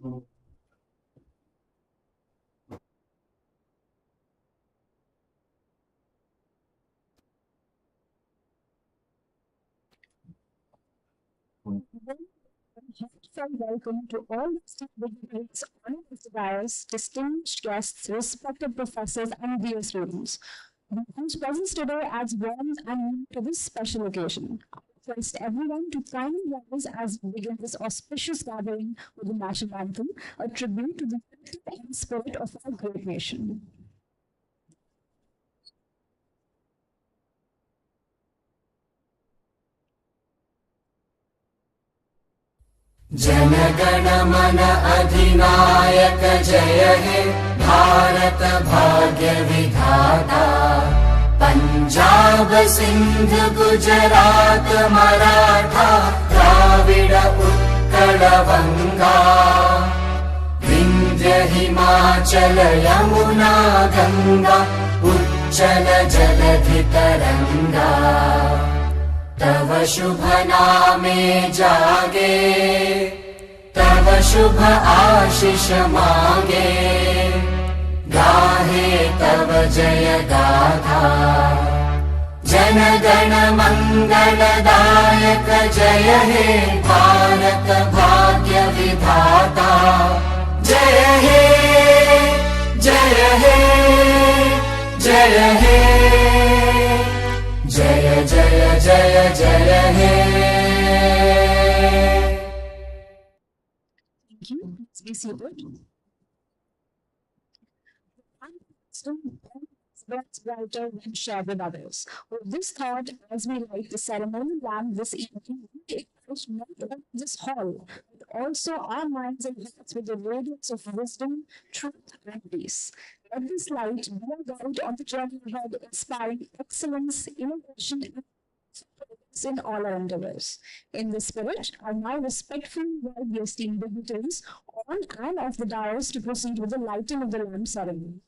Heartfelt welcome to all dignitaries on the dais, distinguished guests, respected professors, and dear students, whose presence today adds warmth and meaning to this special occasion. I request everyone to kindly rise as we begin this auspicious gathering with the national anthem, a tribute to the unity and spirit of our great nation. जनगण मन अधिनायक जय हे भारत भाग्य विधाता पंजाब सिंध गुजरात मराठा द्राविड उत्कल बंगा विंध्य हिमाचल यमुना गंगा उच्चल जलधि तरंगा तव शुभ नामे जागे तव शुभ आशीष मांगे गाहे तव जय गाथा जन गण मंगलदायक जय हे भारत भाग्य विधाता जय हे जय हे जय हे जय जय जय जय हे Thank you. Please be seated. Burns brighter when shared with others. With this thought, as we light the ceremony lamp this evening, we acknowledge not only this hall, but also our minds and hearts with the radiance of wisdom, truth, and peace. Let this light be a guide on the journey ahead, inspiring excellence, innovation, and purpose in all our endeavors. In this spirit, I now respectfully invite the esteemed dignitaries on and off the dais to proceed with the lighting of the lamp ceremony.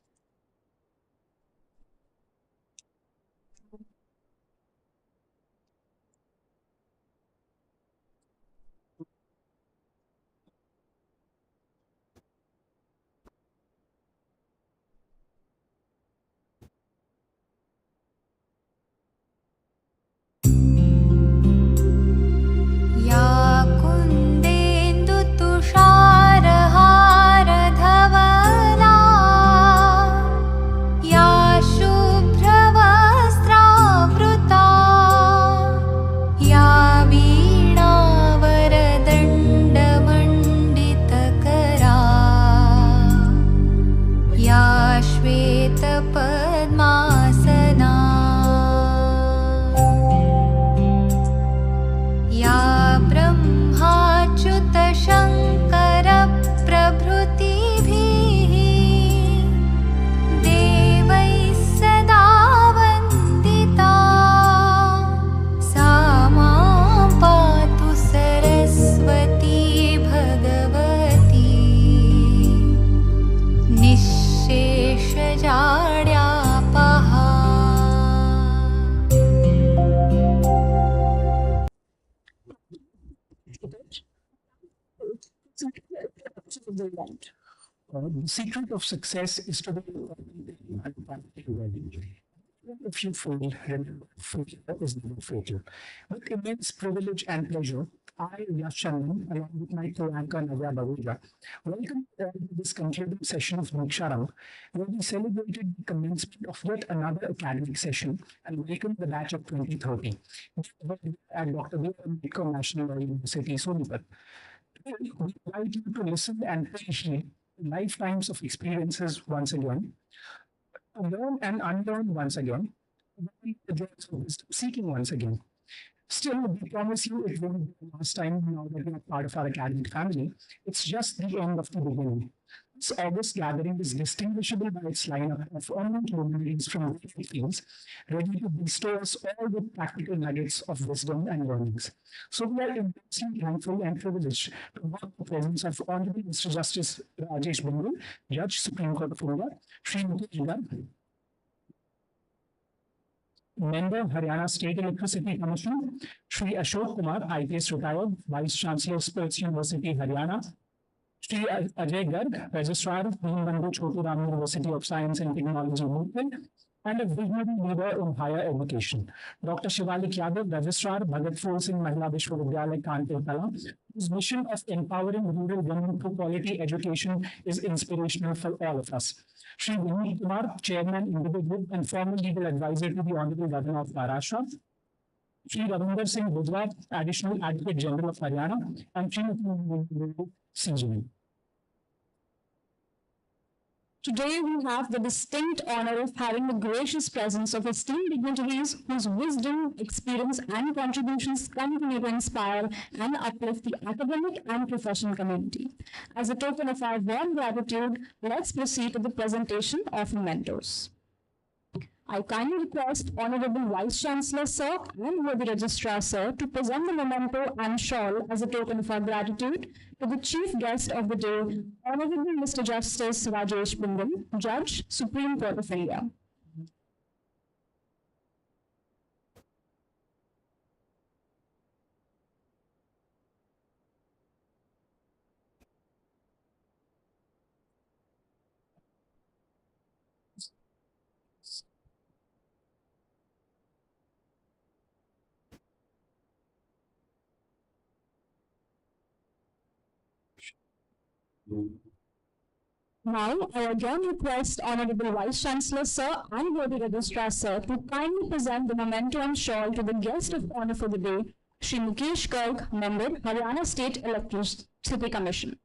The secret of success is to be if you fail, failure is never fatal. With immense privilege and pleasure, I, Deeksharambh, along with my co-anchor Navya Babuja, welcome you all to this concluding session of Deeksharambh, where we celebrated the commencement of yet another academic session and welcomed the batch of 2030 at Dr. B.A.LL National University, Sonipat. Today, we invite you to listen and pay heed to lifetimes of experiences once again, to learn and unlearn once again, the joys of wisdom seeking once again. Still, we promise you it won't be the last time now that you are part of our academic family. It's just the end of the beginning. This August gathering is distinguishable by its lineup of eminent luminaries from varied fields, ready to bestow us all with practical nuggets of wisdom and learnings. So we are immensely thankful and privileged to welcome the presence of Honorable Mr. Justice Rajesh Bindal, Judge, Supreme Court of India, Shri Mukesh, Member, Haryana State Electricity Commission, Shri Ashok Kumar, IPS retired, Vice-Chancellor, Sports University, Haryana, Shri Ajay Garg, Registrar, Bindal Choturam University of Science and Technology Movement, and a visionary leader in higher education. Dr. Shivalik Yadav, Registrar, Bhagat Phool Singh Mahila Vishwavidyalaya, Kanpur, Kala, whose mission of empowering rural women through quality education is inspirational for all of us. Shri Vinit Kumar, Chairman, Indigo Group, and former legal advisor to the Honorable Governor of Maharashtra. Shri Ravinder Singh Budwa, Additional Advocate General of Haryana, and Shri CGV. Today, we have the distinct honor of having the gracious presence of esteemed dignitaries whose wisdom, experience, and contributions continue to inspire and uplift the academic and professional community. As a token of our warm gratitude, let's proceed to the presentation of mentors. I kindly request Honorable Vice-Chancellor Sir and Worthy Registrar Sir to present the memento and shawl as a token of our gratitude to the Chief Guest of the day, Honorable Mr. Justice Rajesh Bindal, Judge, Supreme Court of India. Now, I again request Honorable Vice-Chancellor Sir and Worthy Registrar Sir to kindly present the memento and shawl to the guest of honor for the day, Shri Mukesh Garg, Member, Haryana State Electricity Commission.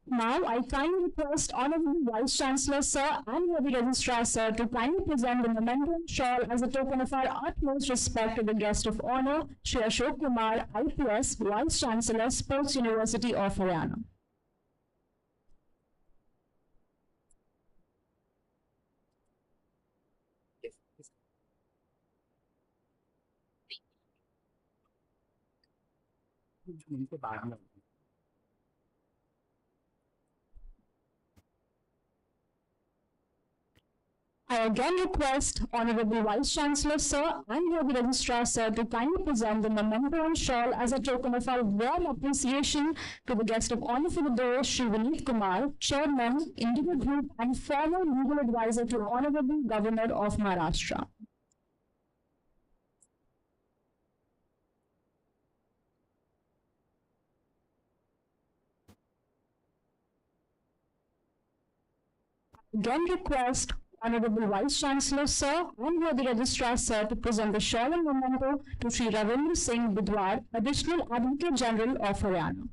Now, I kindly request Honorable Vice-Chancellor Sir and Worthy Registrar Sir to kindly present the memento and shawl as a token of our utmost respect to the guest of honor, Shri Ashok Kumar, IPS, Vice-Chancellor, Sports University of Haryana. I again request Honorable Vice-Chancellor Sir and Worthy Registrar Sir to kindly present the memento and shawl as a token of our warm appreciation to the guest of honor for the day, Shri Vinit Kumar, Chairman, Indigo Group, and former legal advisor to Honorable Governor of Maharashtra. Again request Honorable Vice-Chancellor Sir and Worthy Registrar Sir to present the shawl and memento to Shri Ravinder Singh Budwar, Additional Advocate General of Haryana.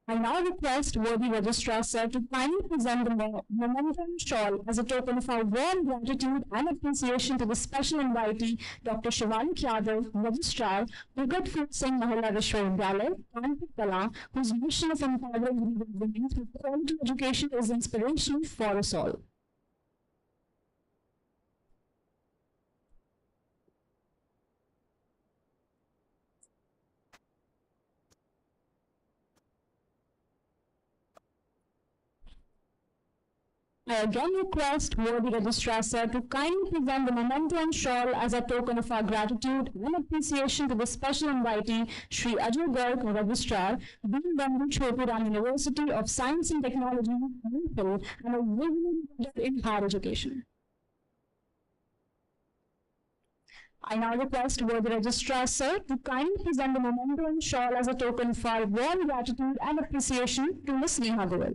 I now request Worthy Registrar Sir to kindly present the memento and shawl as a token of our warm gratitude and appreciation to the special invitee, Dr. Shivalik Yadav, Registrar, Bhagat Phool Singh Mahila Vishwavidyalaya, Kanpur Kala, whose mission of empowering women through quality education is inspirational for us all. I again request Worthy Registrar Sir to kindly present the memento and shawl as a token of our gratitude and appreciation to the special invitee, Shri Ajay Garg, Registrar, Bindal Choturam University of Science and Technology, Hon'ble, and a visionary leader in higher education. I now request Worthy Registrar Sir to kindly present the memento and shawl as a token of our warm gratitude and appreciation to Ms. Neha Goel.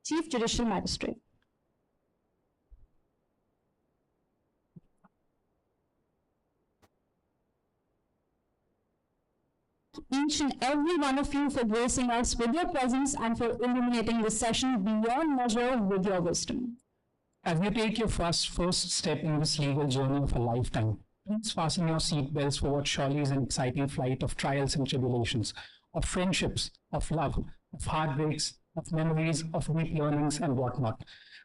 Chief Judicial Magistrate. Each and every one of you for gracing us with your presence and for illuminating this session beyond measure with your wisdom. As you take your first step in this legal journey of a lifetime, please fasten your seatbelts for what surely is an exciting flight of trials and tribulations, of friendships, of love, of heartbreaks, of memories, of deep learnings, and whatnot.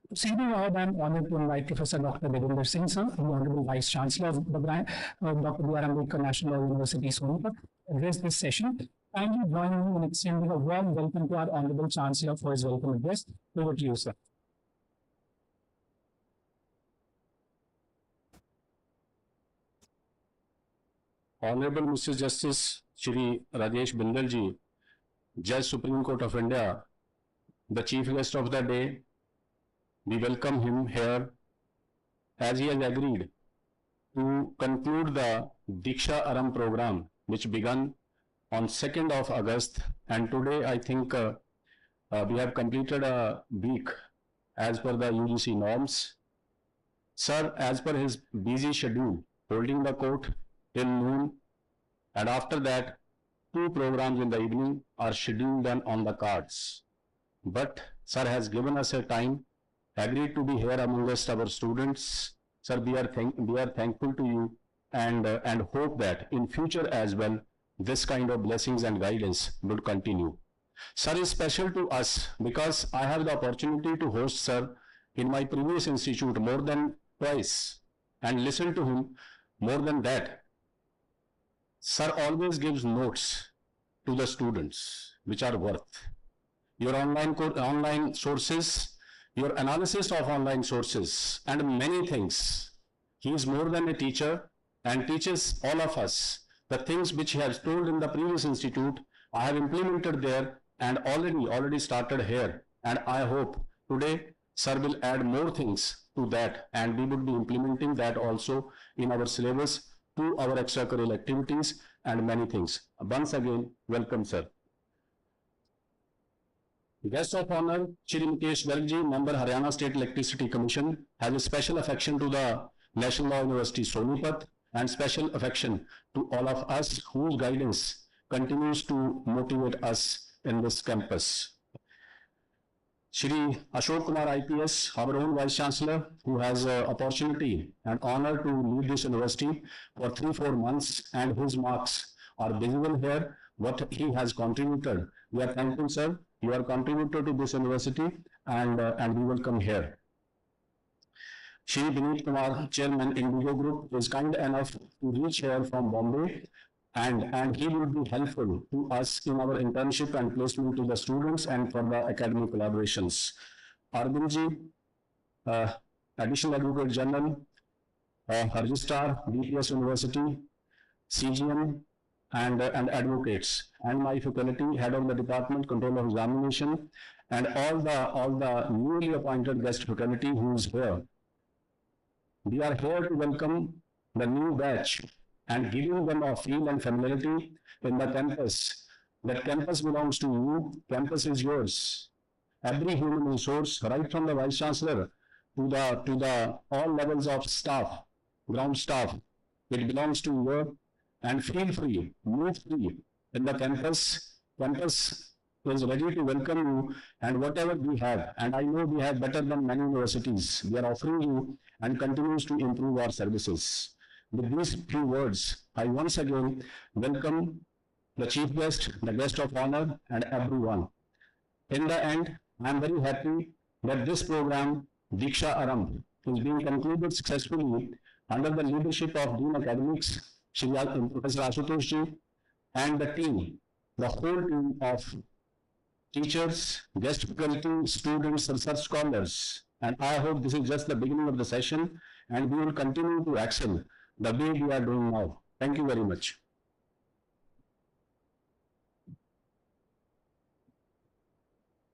Proceeding ahead, I'm honored to invite Professor Dr. Deeksharambh Singh, sir, the Honorable Vice-Chancellor of the Dr. B.A.LL National University, Sonipat, to address this session. Kindly join me in extending a warm welcome to our Honorable Chancellor for his welcome address. Over to you, sir. Honorable Mr. Justice Shri Rajesh Bindal ji, Judge Supreme Court of India, the chief guest of the day, we welcome him here as he has agreed to conclude the Deeksharambh program which began on 2nd of August, and today I think we have completed a week as per the UGC norms. Sir, as per his busy schedule, holding the court till noon, and after that 2 programs in the evening are scheduled and on the cards. But sir has given us a time, agreed to be here amongst our students. Sir, we are thankful to you and hope that in future as well this kind of blessings and guidance would continue. Sir is special to us because I have the opportunity to host sir in my previous institute more than twice and listen to him more than that. Sir always gives notes to the students which are worth. Your online sources, your analysis of online sources, and many things. He is more than a teacher and teaches all of us the things which he has told in the previous institute. I have implemented there and already started here. And I hope today sir will add more things to that, and we would be implementing that also in our syllabus, to our extracurricular activities and many things. Once again, welcome, sir. Guest of honor, Shri Mukesh Garg, member Haryana State Electricity Commission, has a special affection to the National Law University Sonipat and special affection to all of us whose guidance continues to motivate us in this campus. Shri Ashok Kumar IPS, our own Vice-Chancellor, who has opportunity and honor to lead this university for 3-4 months, and his marks are visible here, what he has contributed. We are thankful, sir. You are contributor to this university, and we will come here. Shri Vinit Kumar, Chairman Indigo Group, is kind enough to reach here from Bombay, and he will be helpful to us in our internship and placement to the students and for the academic collaborations. Arvindji, Additional Advocate General, Registrar, DPS University, CGM, and advocates, and my faculty, head of the department, control of examination, and all the newly appointed guest faculty who is here. We are here to welcome the new batch and giving them a feel and familiarity in the campus. That campus belongs to you, campus is yours. Every human resource, right from the Vice-Chancellor to the all levels of staff, ground staff, it belongs to you, and feel free, move free in the campus. Campus is ready to welcome you, and whatever we have, and I know we have better than many universities, we are offering you and continues to improve our services. With these few words, I once again welcome the chief guest, the guest of honor, and everyone. In the end, I am very happy that this program, Deeksharambh, is being concluded successfully under the leadership of Dean Academics, Shri Professor Ashok, and the team, the whole team of teachers, guest faculty, students, research scholars. And I hope this is just the beginning of the session, and we will continue to excel the way we are doing now. Thank you very much.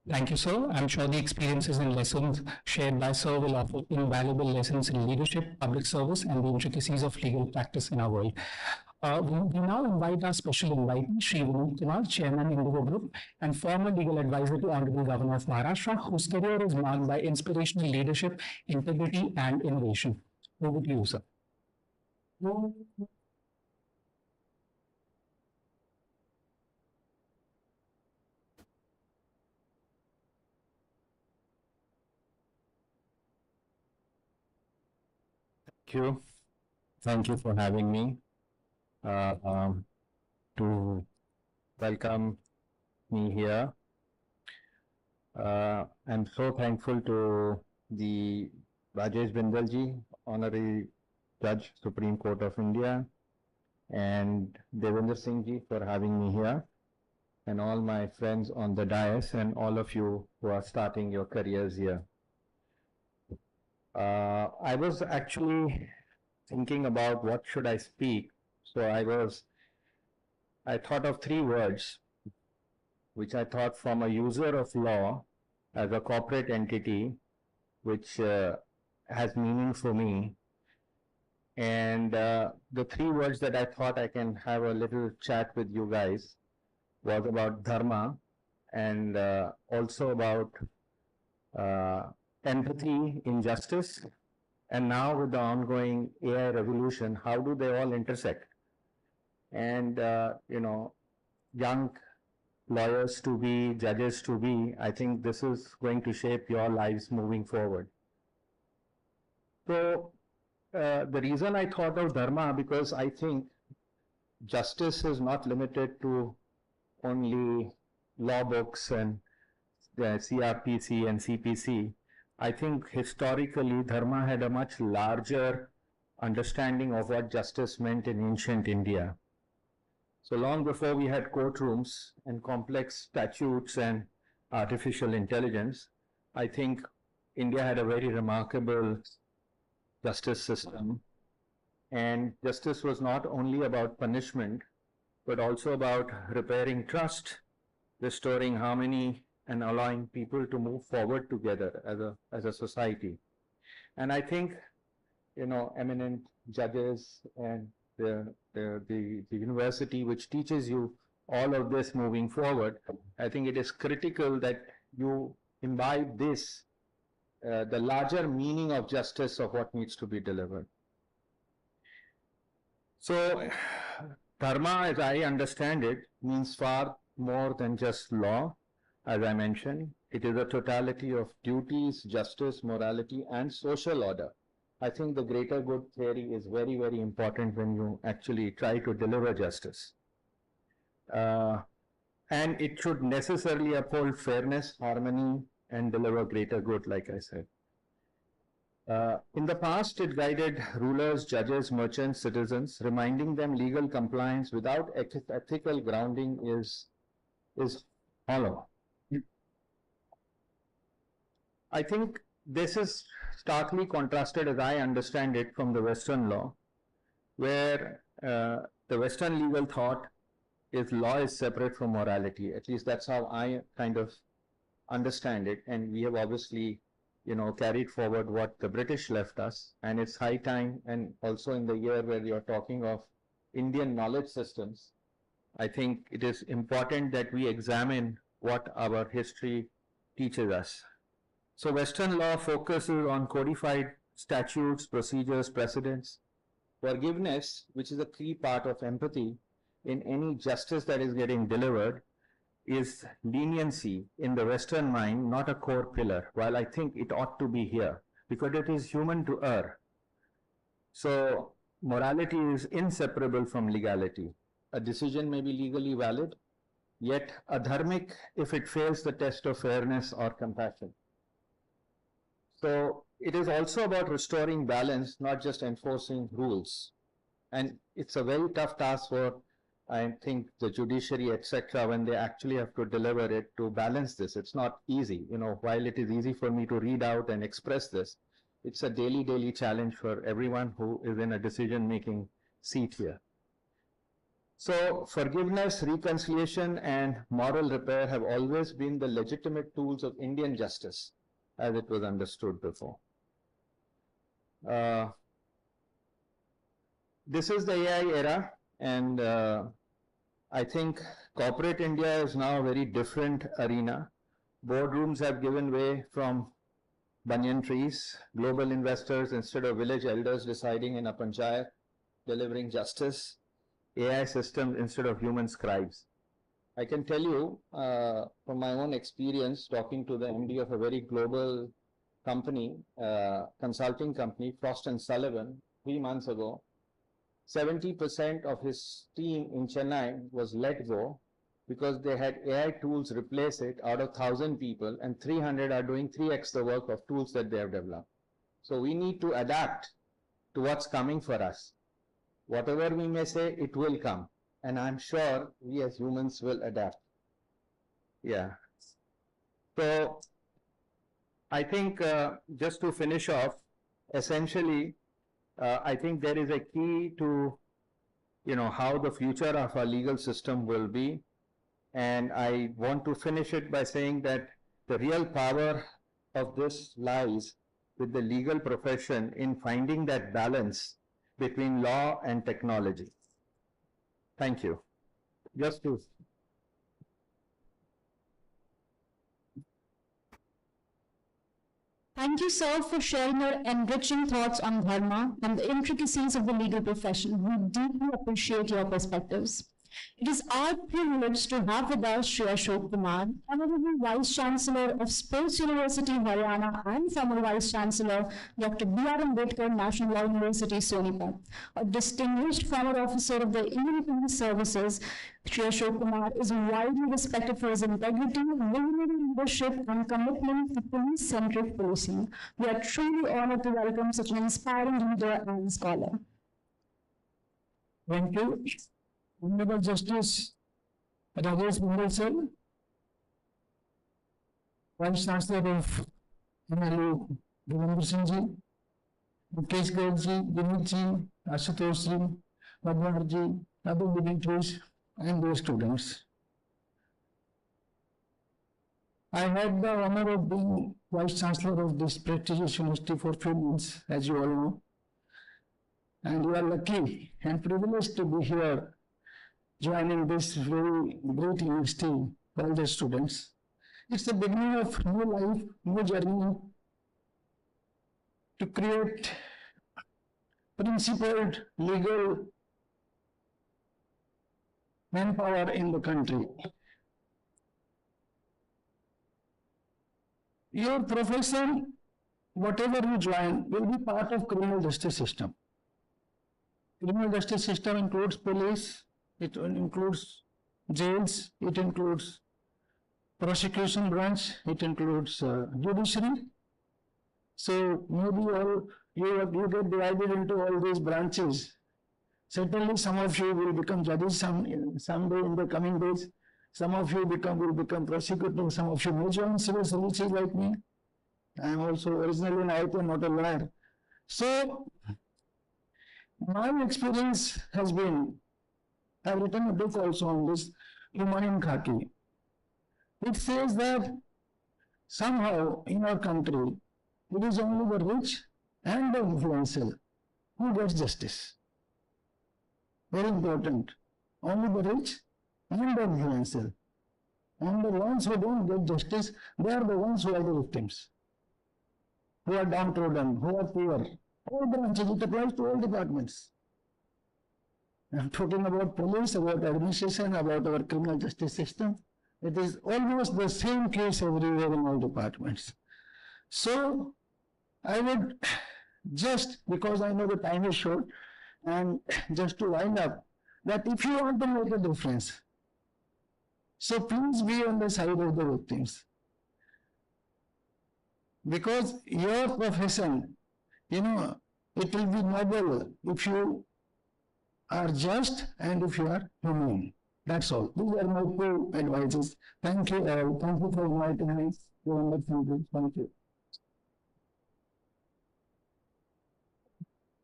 Thank you, sir. I'm sure the experiences and lessons shared by sir will offer invaluable lessons in leadership, public service, and the intricacies of legal practice in our world. We now invite our special invitee, Shri Vinit Kumar, Chairman Indigo Group and former legal advisor to Honorable Governor of Maharashtra, whose career is marked by inspirational leadership, integrity, and innovation. Over to you, sir. you. Thank you for having me to welcome me here. I'm so thankful to the Rajesh Bindal ji, Honorary Judge, Supreme Court of India, and Devendra Singh ji for having me here, and all my friends on the dais and all of you who are starting your careers here. I was actually thinking about what should I speak. So I thought of 3 words, which I thought from a user of law as a corporate entity, which has meaning for me. And the 3 words that I thought I can have a little chat with you guys was about dharma and also about empathy in justice, and now with the ongoing AI revolution, how do they all intersect? And young lawyers to be, judges to be, I think this is going to shape your lives moving forward. So the reason I thought of dharma, because I think justice is not limited to only law books and CRPC and CPC. I think historically dharma had a much larger understanding of what justice meant in ancient India. So long before we had courtrooms and complex statutes and artificial intelligence, I think India had a very remarkable justice system. And justice was not only about punishment, but also about repairing trust, restoring harmony, and allowing people to move forward together as a society. And I think, eminent judges and the university which teaches you all of this moving forward, I think it is critical that you imbibe this, the larger meaning of justice of what needs to be delivered. So, dharma, as I understand it, means far more than just law. As I mentioned, it is a totality of duties, justice, morality, and social order. I think the greater good theory is very, very important when you actually try to deliver justice. And it should necessarily uphold fairness, harmony, and deliver greater good, like I said. In the past, it guided rulers, judges, merchants, citizens, reminding them legal compliance without ethical grounding is hollow. I think this is starkly contrasted, as I understand it, from the Western law, where the Western legal thought is law is separate from morality. At least that's how I kind of understand it. And we have obviously, carried forward what the British left us. And it's high time, and also in the year where you're talking of Indian knowledge systems, I think it is important that we examine what our history teaches us. So Western law focuses on codified statutes, procedures, precedents. Forgiveness, which is a key part of empathy in any justice that is getting delivered, is leniency in the Western mind, not a core pillar, while I think it ought to be here, because it is human to err. So morality is inseparable from legality. A decision may be legally valid, yet adharmic if it fails the test of fairness or compassion. So it is also about restoring balance, not just enforcing rules. And it's a very tough task for, I think, the judiciary, etc., when they actually have to deliver it, to balance this. It's not easy. While it is easy for me to read out and express this, it's a daily challenge for everyone who is in a decision-making seat here. So forgiveness, reconciliation, and moral repair have always been the legitimate tools of Indian justice, as it was understood before. This is the AI era, and I think corporate India is now a very different arena. Boardrooms have given way from banyan trees, global investors instead of village elders deciding in a panchayat, delivering justice, AI systems instead of human scribes. I can tell you from my own experience talking to the MD of a very global company, consulting company, Frost & Sullivan, 3 months ago, 70% of his team in Chennai was let go because they had AI tools replace it out of 1,000 people, and 300 are doing 3x the work of tools that they have developed. So we need to adapt to what's coming for us. Whatever we may say, it will come. And I'm sure we as humans will adapt. Yeah. So I think just to finish off, essentially, I think there is a key to, how the future of our legal system will be. And I want to finish it by saying that the real power of this lies with the legal profession in finding that balance between law and technology. Thank you. Just to Thank you, sir, for sharing your enriching thoughts on dharma and the intricacies of the legal profession. We deeply appreciate your perspectives. It is our privilege to have with us Shri Ashok Kumar, Honorable Vice-Chancellor of Sports University, Haryana, and former Vice-Chancellor, Dr. B.A.LL. National Law University, Sonipat. A distinguished former officer of the Indian Police Services, Shri Ashok Kumar is widely respected for his integrity, visionary leadership, and commitment to police-centric policing. We are truly honored to welcome such an inspiring leader and scholar. Thank you. Honorable Justice Rajesh Bindal sir, Vice-Chancellor of Hon'ble Devendra Singh ji, Mukesh Garg ji, Vinit ji, Ashok Shri, Bindal ji, other dignitaries and their students. I had the honor of being Vice-Chancellor of this prestigious university for few months, as you all know. And we are lucky and privileged to be here joining this very great university for all the students. It's the beginning of new life, new journey to create principled legal manpower in the country. Your profession, whatever you join, will be part of criminal justice system. Criminal justice system includes police, it includes jails, it includes prosecution branch, it includes judiciary. So maybe all you get divided into all these branches. Certainly some of you will become judges someday in the coming days. Some of you will become prosecutors, some of you may join civil services like me. I am also originally an IT, not a lawyer. So my experience has been, I have written a book also on this, Human in Khaki. It says that somehow in our country, it is only the rich and the influential who gets justice. Very important. Only the rich and the influential. And the ones who don't get justice, they are the ones who are the victims, who are downtrodden, who are poor. All branches, it applies to all departments. I'm talking about police, about administration, about our criminal justice system. It is almost the same case everywhere in all departments. So, I would just, because I know the time is short, and just to wind up, that if you want to make a difference, so please be on the side of the victims. Because your profession, it will be noble if you are just and if you are humane. That's all. These are my two advices. Thank you all. Thank you for inviting me. Thank you.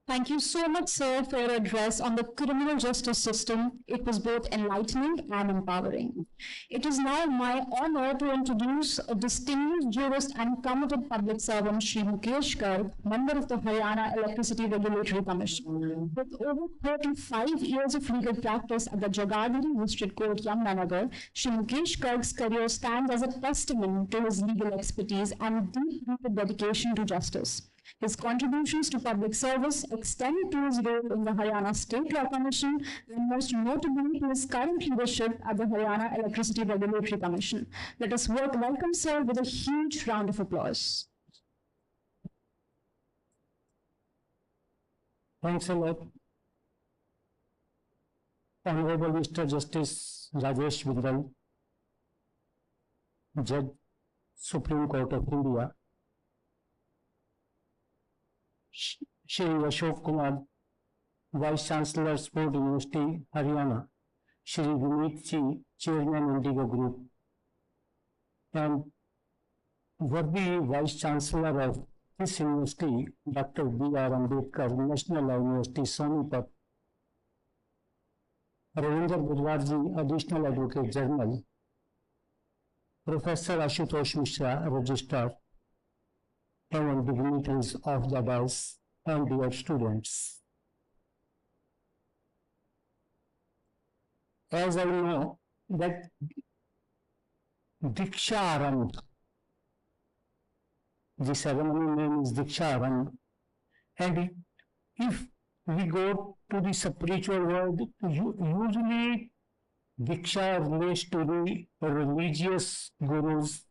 Thank you so much, sir, for your address on the criminal justice system. It was both enlightening and empowering. It is now my honor to introduce a distinguished jurist and committed public servant, Shri Mukesh Garg, member of the Haryana Electricity Regulatory Commission. With over 35 years of legal practice at the Jagadhri District Court, Yamunanagar, Shri Mukesh Garg's career stands as a testament to his legal expertise and deep-rooted dedication to justice. His contributions to public service extend to his role in the Haryana State Law Commission and most notably to his current leadership at the Haryana Electricity Regulatory Commission. Let us welcome sir with a huge round of applause. Thanks a lot. Honorable Mr. Justice Rajesh Bindal, Judge, Supreme Court of India, Shri Ashok Kumar, Vice-Chancellor Sport University, Haryana, Shri Vinit, Chairman Indigo Group, and worthy Vice-Chancellor of this university, Dr. B.A.LL, National Law University, Sonipat, Ravindra Budwarji, Additional Advocate General, Professor Ashutosh Mishra, Registrar, and dignitaries of the dais and dear students. As I know that Deeksharambh, the ceremony name is Deeksharambh, and if we go to the spiritual world, usually Diksha relates to the religious gurus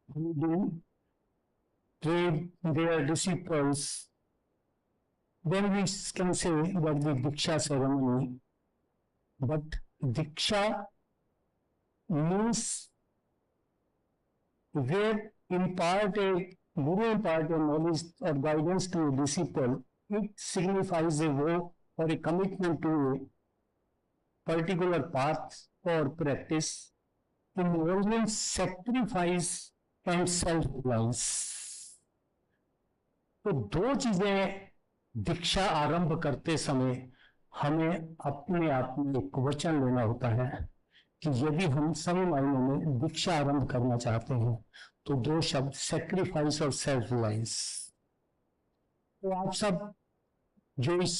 who do train their disciples. Then we can say that the Diksha ceremony, but Diksha means where Guru impart a knowledge or guidance to a disciple. It signifies a vow or a commitment to a particular path or practice involving sacrifice and self-reliance. तो दो चीजें दीक्षा आरंभ करते समय हमें अपने आप में एक वचन लेना होता है कि यदि हम सभी मायनों में दीक्षा आरंभ करना चाहते हैं तो दो शब्द सैक्रिफाइस और सेल्फ रिलायंस। तो आप सब जो इस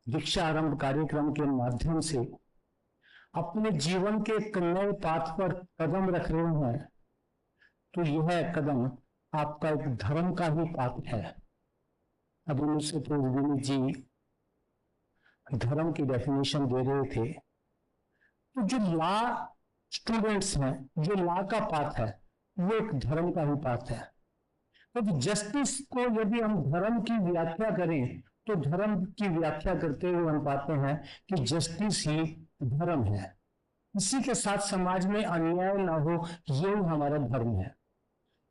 दीक्षा आरंभ कार्यक्रम के माध्यम से अपने जीवन के एक नए पाथ पर कदम रख रहे हैं, तो यह कदम आपका एक धर्म का ही पाथ है। अभी मुझसे तो विनीत जी धर्म की डेफिनेशन दे रहे थे, तो जो लॉ स्टूडेंट्स हैं, जो लॉ का पाथ है वो एक धर्म का ही पाथ है। तो जस्टिस को यदि हम धर्म की व्याख्या करें तो धर्म की व्याख्या करते हुए हम पाते हैं कि जस्टिस ही धर्म है। इसी के साथ समाज में अन्याय ना हो, ये हमारा धर्म है।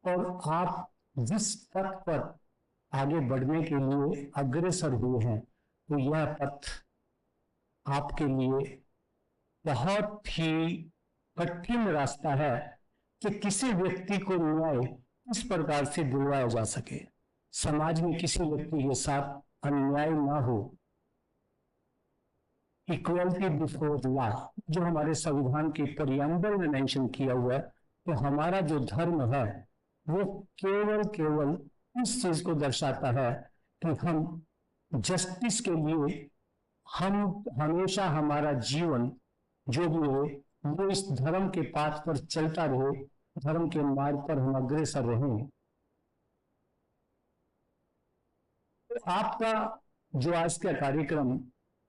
और आप जिस पथ पर आगे बढ़ने के लिए अग्रसर हुए हैं, तो यह पथ आपके लिए बहुत ही कठिन रास्ता है कि किसी व्यक्ति को न्याय इस प्रकार से दिलवाया जा सके, समाज में किसी व्यक्ति के साथ अन्याय ना हो। इक्वलिटी बिफोर लॉ जो हमारे संविधान के प्रियम्बल में मेंशन किया हुआ है, तो हमारा जो धर्म है वो केवल इस चीज को दर्शाता है कि हम जस्टिस के लिए हम हमेशा हमारा जीवन जो भी हो वो इस धर्म के पाथ पर चलता रहे, धर्म के मार्ग पर हम अग्रसर रहें। तो आपका जो आज का कार्यक्रम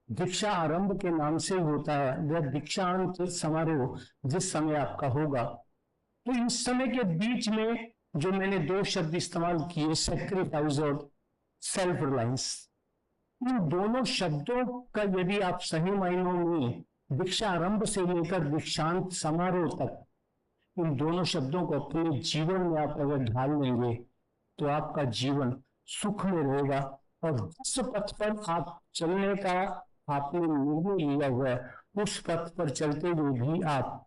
दीक्षा आरंभ के नाम से होता है, वह दीक्षांत समारोह जिस समय आपका होगा, तो इस समय के बीच में जो मैंने दो शब्द इस्तेमाल किए, सैक्रिफाइस और सेल्फ रिलायंस, इन दोनों शब्दों का यदि आप सही मायनों में दीक्षा आरंभ से लेकर दीक्षांत समारोह तक इन दोनों शब्दों को अपने जीवन में आप अगर ढाल लेंगे तो आपका जीवन सुख में रहेगा। और जिस पथ पर आप चलने का आपने निर्णय लिया हुआ है, उस पथ पर चलते हुए भी आप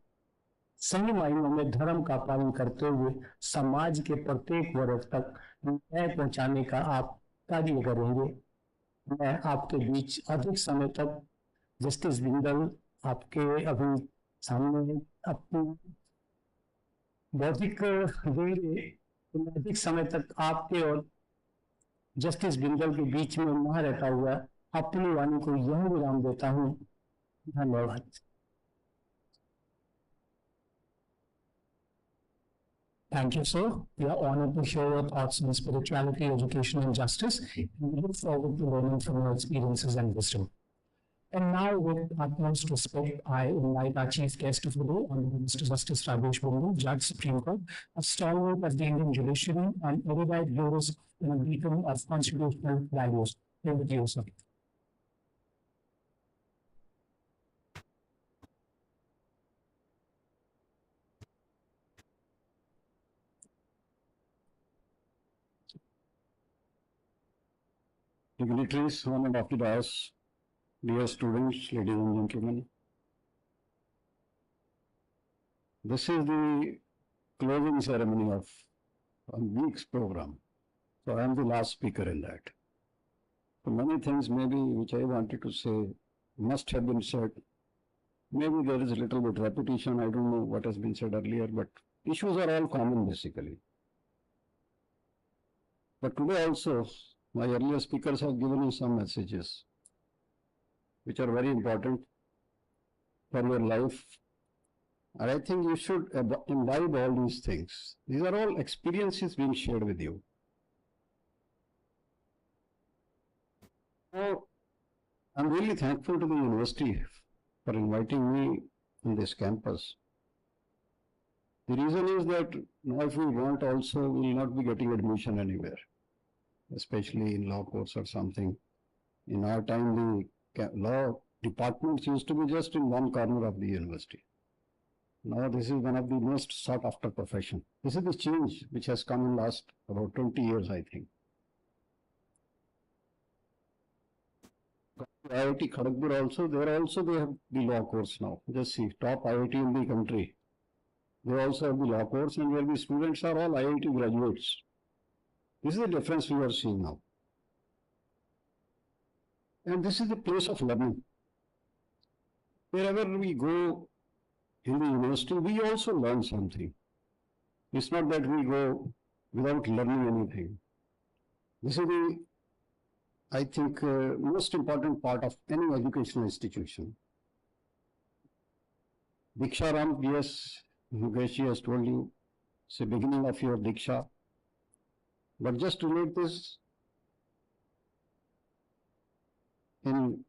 सही मायनों में धर्म का पालन करते हुए समाज के प्रत्येक वर्ग तक न्याय पहुंचाने का आप कार्य करेंगे। मैं आपके बीच अधिक समय तक जस्टिस बिंदल आपके अभी सामने अपनी बौद्धिक देंगे, तो अधिक समय तक आपके और जस्टिस बिंदल के बीच में न रहता हुआ अपनी वाणी को यह विराम देता हूँ। धन्यवाद। Thank you, sir. We are honored to share your thoughts on spirituality, education, and justice. We look forward to learning from your experiences and wisdom. And now, with utmost respect, I invite our chief guest of the day, Honorable Mr. Justice Rajesh Bindal, Judge Supreme Court, a stalwart of the Indian judiciary and erudite jurist in a beacon of constitutional values. Over to you, sir. Dignitaries on and off the dais, dear students, ladies and gentlemen. This is the closing ceremony of a week's program. So I am the last speaker in that. So many things maybe which I wanted to say must have been said. Maybe there is a little bit repetition. I don't know what has been said earlier, but issues are all common basically. But today also, my earlier speakers have given you some messages which are very important for your life. And I think you should imbibe all these things. These are all experiences being shared with you. Now, I'm really thankful to the university for inviting me in this campus. The reason is that now if we want also, we will not be getting admission anywhere, especially in law course or something. In our time, the law departments used to be just in one corner of the university. Now this is one of the most sought after profession. This is the change which has come in last about 20 years, I think. IIT Kharagpur also, they have the law course now. Just see, top IIT in the country. They also have the law course, and where the students are all IIT graduates. This is the difference we are seeing now. And this is the place of learning. Wherever we go in the university, we also learn something. It's not that we go without learning anything. This is the, I think, most important part of any educational institution. Deeksharambh, yes, Mukesh has told you, it's the beginning of your Deeksha. But just to relate this, in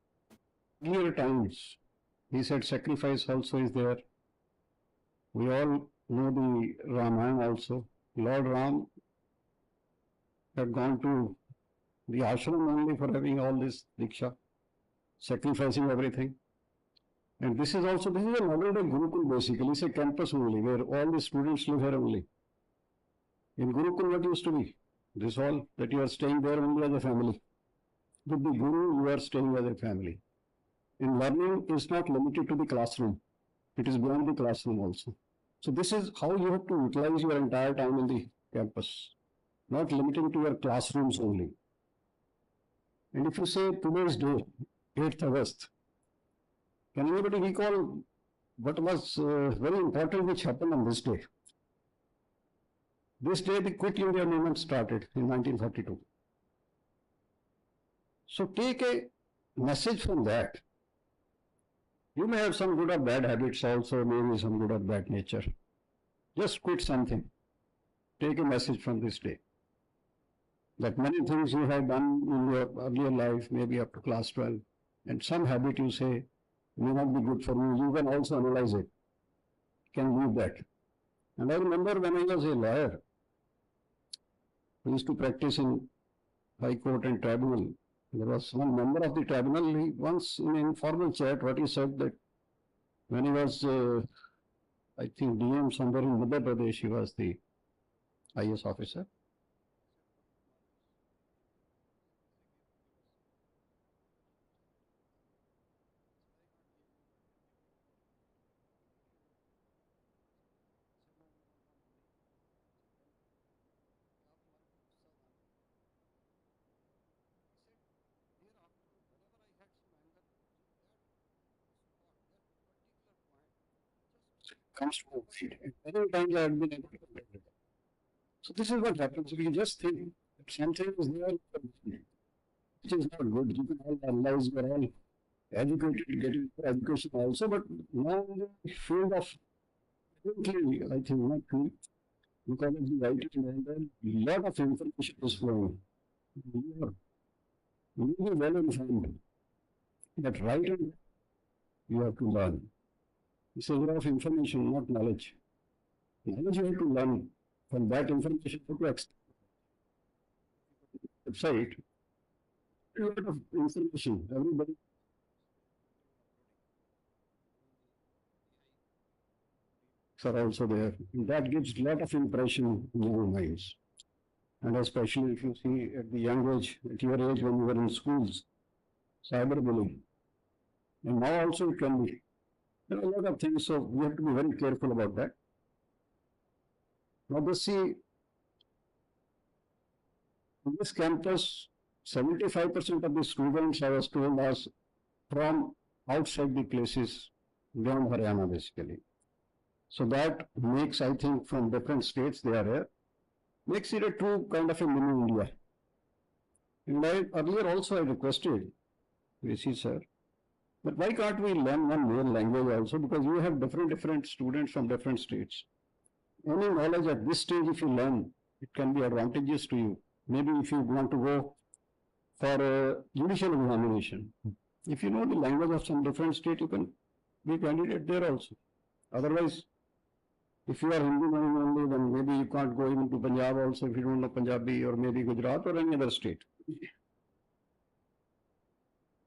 earlier times, he said sacrifice also is there. We all know the Ramayana also. Lord Ram had gone to the ashram only for having all this Diksha, sacrificing everything. And this is also, this is a model of Gurukul basically, it's a campus only, where all the students live here only. In Gurukul, what used to be? This all, that you are staying there only as a family. With the Guru, you are staying as a family. In learning, it's not limited to the classroom. It is beyond the classroom also. So this is how you have to utilize your entire time in the campus, not limiting to your classrooms only. And if you say today's day, 8th August, can anybody recall what was very important which happened on this day? This day the Quit India movement started in 1942. So take a message from that. You may have some good or bad habits also, maybe some good or bad nature. Just quit something. Take a message from this day. That many things you have done in your earlier life, maybe up to class 12, and some habit you say may not be good for you. You can also analyze it. You can leave that. And I remember when I was a lawyer, I used to practice in High Court and Tribunal. There was one member of the tribunal, he once in an informal chat, what he said that when he was, I think DM somewhere in Madhya Pradesh, he was the IS officer. Comes to mind. And many times I have been able to get it. So this is what happens. We just think that something is there which is not good. You can all analyze, you are all educated, getting education also, but now in the field of, I think not true, because of the IT and a lot of information is flowing. You are really well informed that right and you have to learn. It's a lot of information, not knowledge. Knowledge you have to learn. From that information to extract. Website, a lot of information. Everybody. Are also there. That gives a lot of impression in your minds. And especially if you see at the young age, at your age when you were in schools, cyberbullying. And now also it can be. There are a lot of things, so we have to be very careful about that. Now, this see, in this campus, 75% of the students, I was told, are from outside the places beyond Haryana, basically. So that makes, I think, from different states they are here, makes it a true kind of a mini India. And earlier also I requested, VC sir, but why can't we learn one main language also? Because you have different students from different states. Any knowledge at this stage, if you learn, it can be advantageous to you. Maybe if you want to go for a judicial examination, if you know the language of some different state, you can be candidate there also. Otherwise, if you are Hindi knowing only, then maybe you can't go even to Punjab also if you don't know Punjabi, or maybe Gujarat or any other state.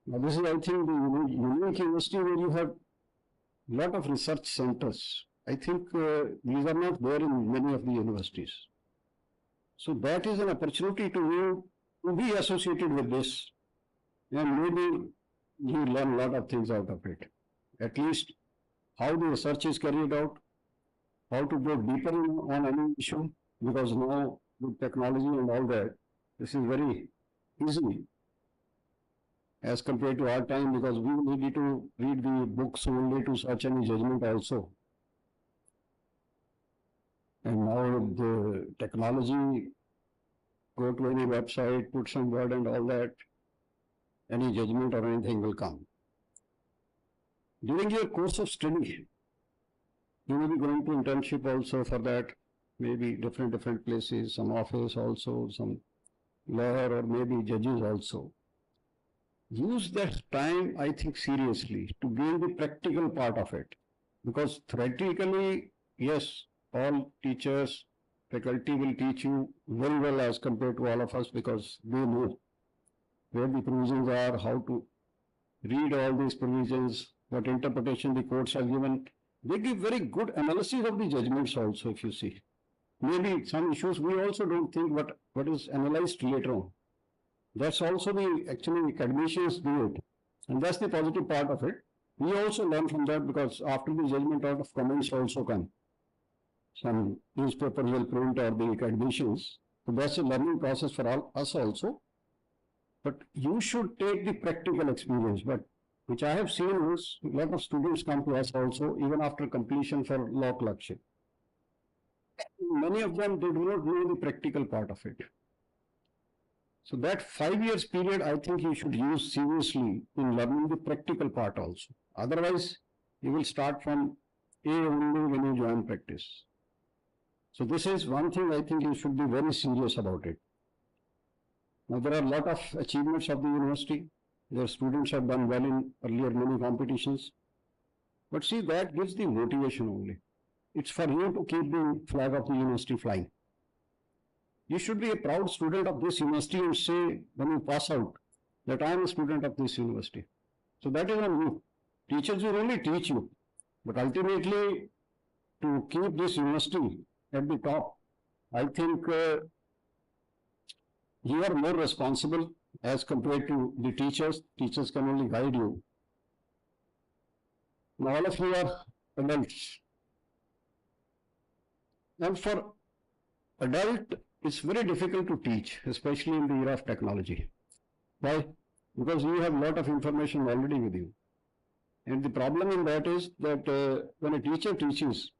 Now this is, I think, the unique university where you have lot of research centers. I think these are not there in many of the universities. So that is an opportunity to you to be associated with this, and maybe you learn a lot of things out of it. At least how the research is carried out, how to go deeper on any issue, because now with technology and all that, this is very easy as compared to our time, because we needed to read the books only to search any judgment also. And now the technology, go to any website, put some word and all that, any judgment or anything will come. During your course of study, you will be going to internship also for that, maybe different places, some office also, some lawyer or maybe judges also. Use that time, I think, seriously to gain the practical part of it. Because theoretically, yes, all teachers, faculty will teach you very well as compared to all of us, because they know where the provisions are, how to read all these provisions, what interpretation the courts have given. They give very good analysis of the judgments also, if you see. Maybe some issues we also don't think what is analyzed later on. That's also the actually academicians do it. And that's the positive part of it. We also learn from that, because after the judgment, out of comments also come. Some newspapers will print, or the academicians. So that's a learning process for all, us also. But you should take the practical experience. But which I have seen is a lot of students come to us also, even after completion for law clerkship. Many of them, they do not know the practical part of it. So that 5 years period, I think you should use seriously in learning the practical part also. Otherwise, you will start from A only when you join practice. So this is one thing I think you should be very serious about it. Now there are a lot of achievements of the university. Their students have done well in earlier many competitions. But see, that gives the motivation only. It's for you to keep the flag of the university flying. You should be a proud student of this university and say, when you pass out, that I am a student of this university. So that is on you. Teachers will only teach you. But ultimately, to keep this university at the top, I think you are more responsible as compared to the teachers. Teachers can only guide you. Now all of you are adults. And for adult, it's very difficult to teach, especially in the era of technology. Why? Because you have a lot of information already with you. And the problem in that is that when a teacher teaches,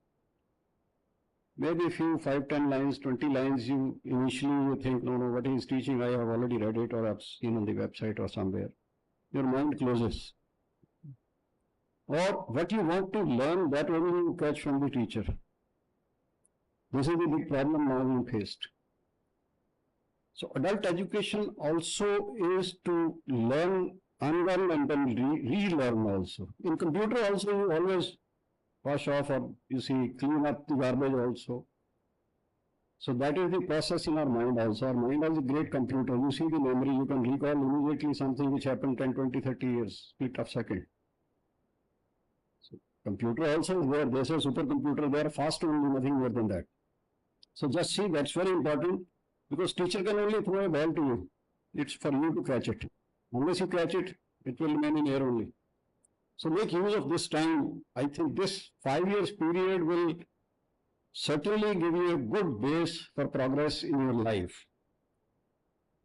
maybe a few 5, 10 lines, 20 lines, you initially think, no, what he is teaching, I have already read it or I've seen on the website or somewhere. Your mind closes. Or what you want to learn, that only you catch from the teacher. This is the big problem now being faced. So adult education also is to learn, unlearn and then relearn also. In computer also you always wash off, or you see clean up the garbage also. So that is the process in our mind also. Our mind is a great computer. You see the memory, you can recall immediately something which happened 10, 20, 30 years, split of second. So computer also is there. There's a supercomputer there, fast only, nothing more than that. So just see, that's very important. Because teacher can only throw a ball to you. It's for you to catch it. Unless you catch it, it will remain in air only. So make use of this time. I think this 5 years period will certainly give you a good base for progress in your life.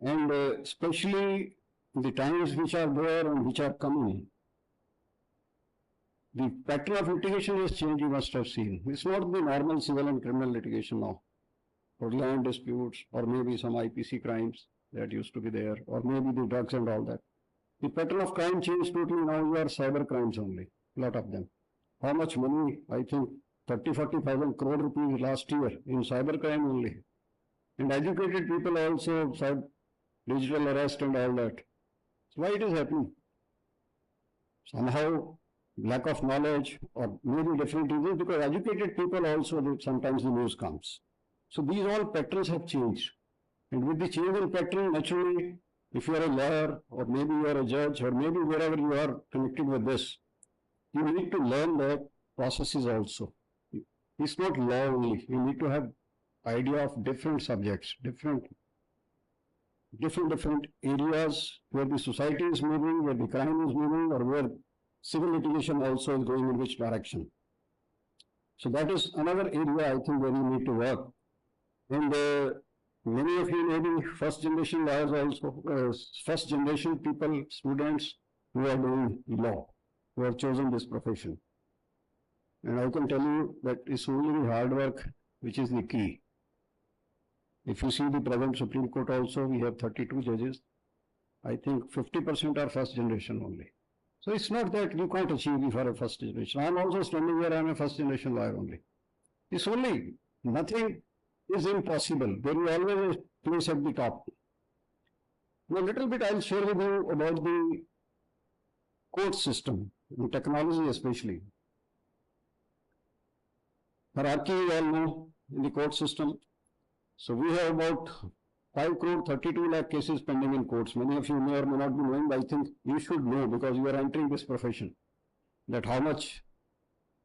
And especially the times which are there and which are coming. The pattern of litigation has changed, you must have seen. It's not the normal civil and criminal litigation now. Or land disputes, or maybe some IPC crimes that used to be there, or maybe the drugs and all that. The pattern of crime changed totally. Now you are cyber crimes only, a lot of them. How much money? I think 30-40,000 crore rupees last year in cyber crime only. And educated people also said digital arrest and all that. So why it is happening? Somehow lack of knowledge or maybe different reasons, because educated people also sometimes the news comes. So these all patterns have changed. And with the change in pattern, naturally, if you are a lawyer or maybe you are a judge or maybe wherever you are connected with this, you need to learn the processes also. It's not law only. You need to have idea of different subjects, different areas where the society is moving, where the crime is moving, or where civil litigation also is going in which direction. So that is another area I think where you need to work. And many of you may be first generation lawyers also, first generation people, students who are doing law, who have chosen this profession. And I can tell you that it's only the hard work which is the key. If you see the present Supreme Court also, we have 32 judges. I think 50% are first generation only. So it's not that you can't achieve if you are a first generation. I am also standing here, I am a first generation lawyer only. It's only, nothing is impossible. There is always a place at the top. Now, a little bit I'll share with you about the court system, the technology especially. Hierarchy you all know in the court system. So we have about 5 crore 32 lakh cases pending in courts. Many of you may or may not be knowing, but I think you should know because you are entering this profession, that how much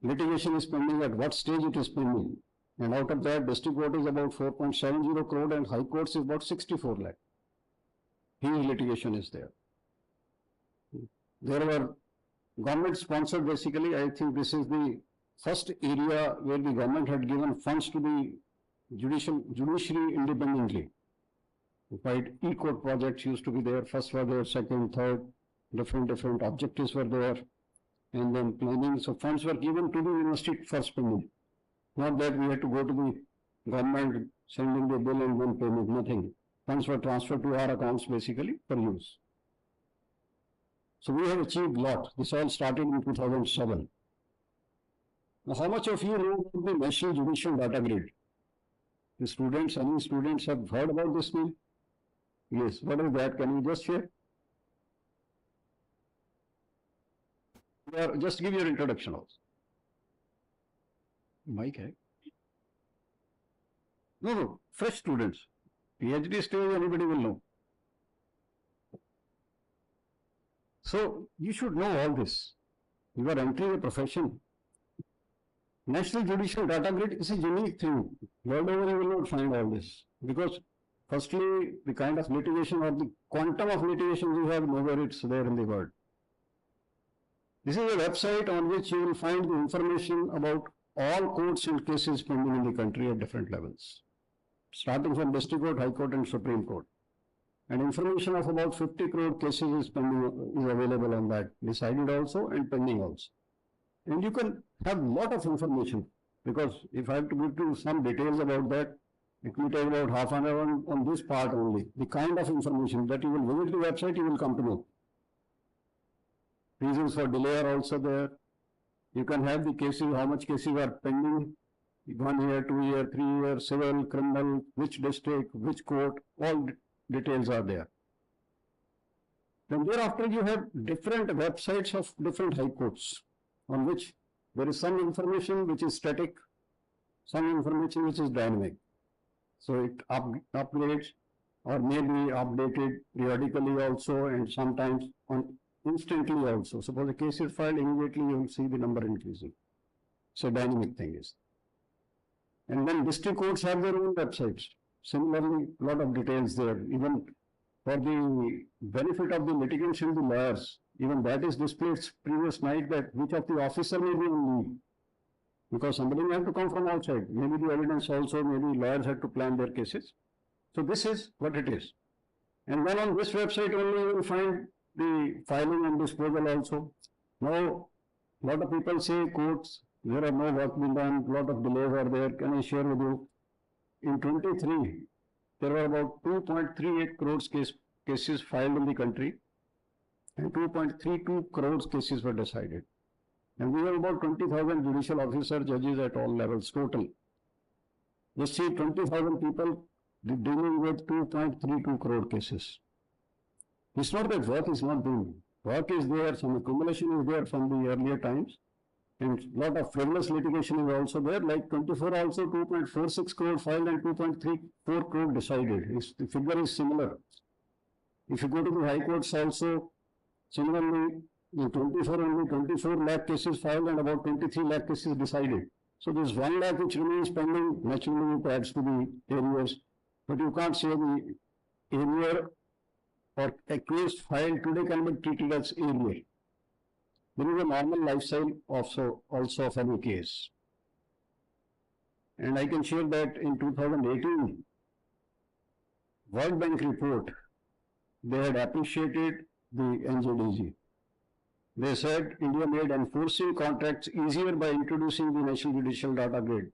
litigation is pending, at what stage it is pending. And out of that, district court is about 4.70 crore and high courts is about 64 lakh. Huge litigation is there. There were government sponsored basically. I think this is the first area where the government had given funds to the judiciary independently. Right, e-court projects used to be there. First were there, second, third, different objectives were there. And then planning. So funds were given to the university for spending. Not that we had to go to the government, sending the bill and then payment, nothing. Funds were transferred to our accounts basically for use. So we have achieved a lot. This all started in 2007. Now, how much of you know about the National Judicial Data Grid? The students, any students have heard about this name? Yes, what is that? Can you just share? Just give your introduction also. Mic, hai? No, fresh students. PhD stage, anybody will know. So, you should know all this. You are entering a profession. National Judicial Data Grid is a unique thing. World over you will not find all this. Because firstly, the kind of litigation or the quantum of litigation we have, nowhere it's there in the world. This is a website on which you will find the information about all courts and cases pending in the country at different levels. Starting from District Court, High Court and Supreme Court. And information of about 50 crore cases is available on that, decided also and pending also. And you can have a lot of information, because if I have to give you some details about that, it will take about half an hour on this part only. The kind of information that you will visit the website, you will come to know. Reasons for delay are also there. You can have the cases, how much cases are pending, 1 year, 2 year, 3 year, civil, criminal, which district, which court, all details are there. Then thereafter you have different websites of different high courts, on which there is some information which is static, some information which is dynamic. So it upgrades or may be updated periodically also, and sometimes instantly also. Suppose a case is filed, immediately you will see the number increasing. So dynamic thing is. And then district courts have their own websites. Similarly, a lot of details there. Even for the benefit of the litigants and the lawyers, even that is displayed previous night that which of the officer may be on leave. Because somebody may have to come from outside. Maybe the evidence also, maybe lawyers have to plan their cases. So this is what it is. And then on this website only you will find the filing and disposal also. Now, a lot of people say courts, there are no work being done, a lot of delays are there. Can I share with you? In 23, there were about 2.38 crores cases filed in the country and 2.32 crores cases were decided. And we have about 20,000 judicial officers, judges at all levels total. Just see 20,000 people dealing with 2.32 crore cases. It's not that work is not doing. Work is there, some accumulation is there from the earlier times. And a lot of frivolous litigation is also there, like 24 also 2.46 crore filed and 2.34 crore decided. The figure is similar. If you go to the high courts also, similarly, in 24 only 24 lakh cases filed and about 23 lakh cases decided. So this 1 lakh which remains pending, naturally it adds to the areas. But you can't say the area or a case filed today can be treated as area. There is a normal lifestyle also of any case. And I can share that in 2018, World Bank report, they had appreciated the NJDG. They said India made enforcing contracts easier by introducing the National Judicial Data Grid,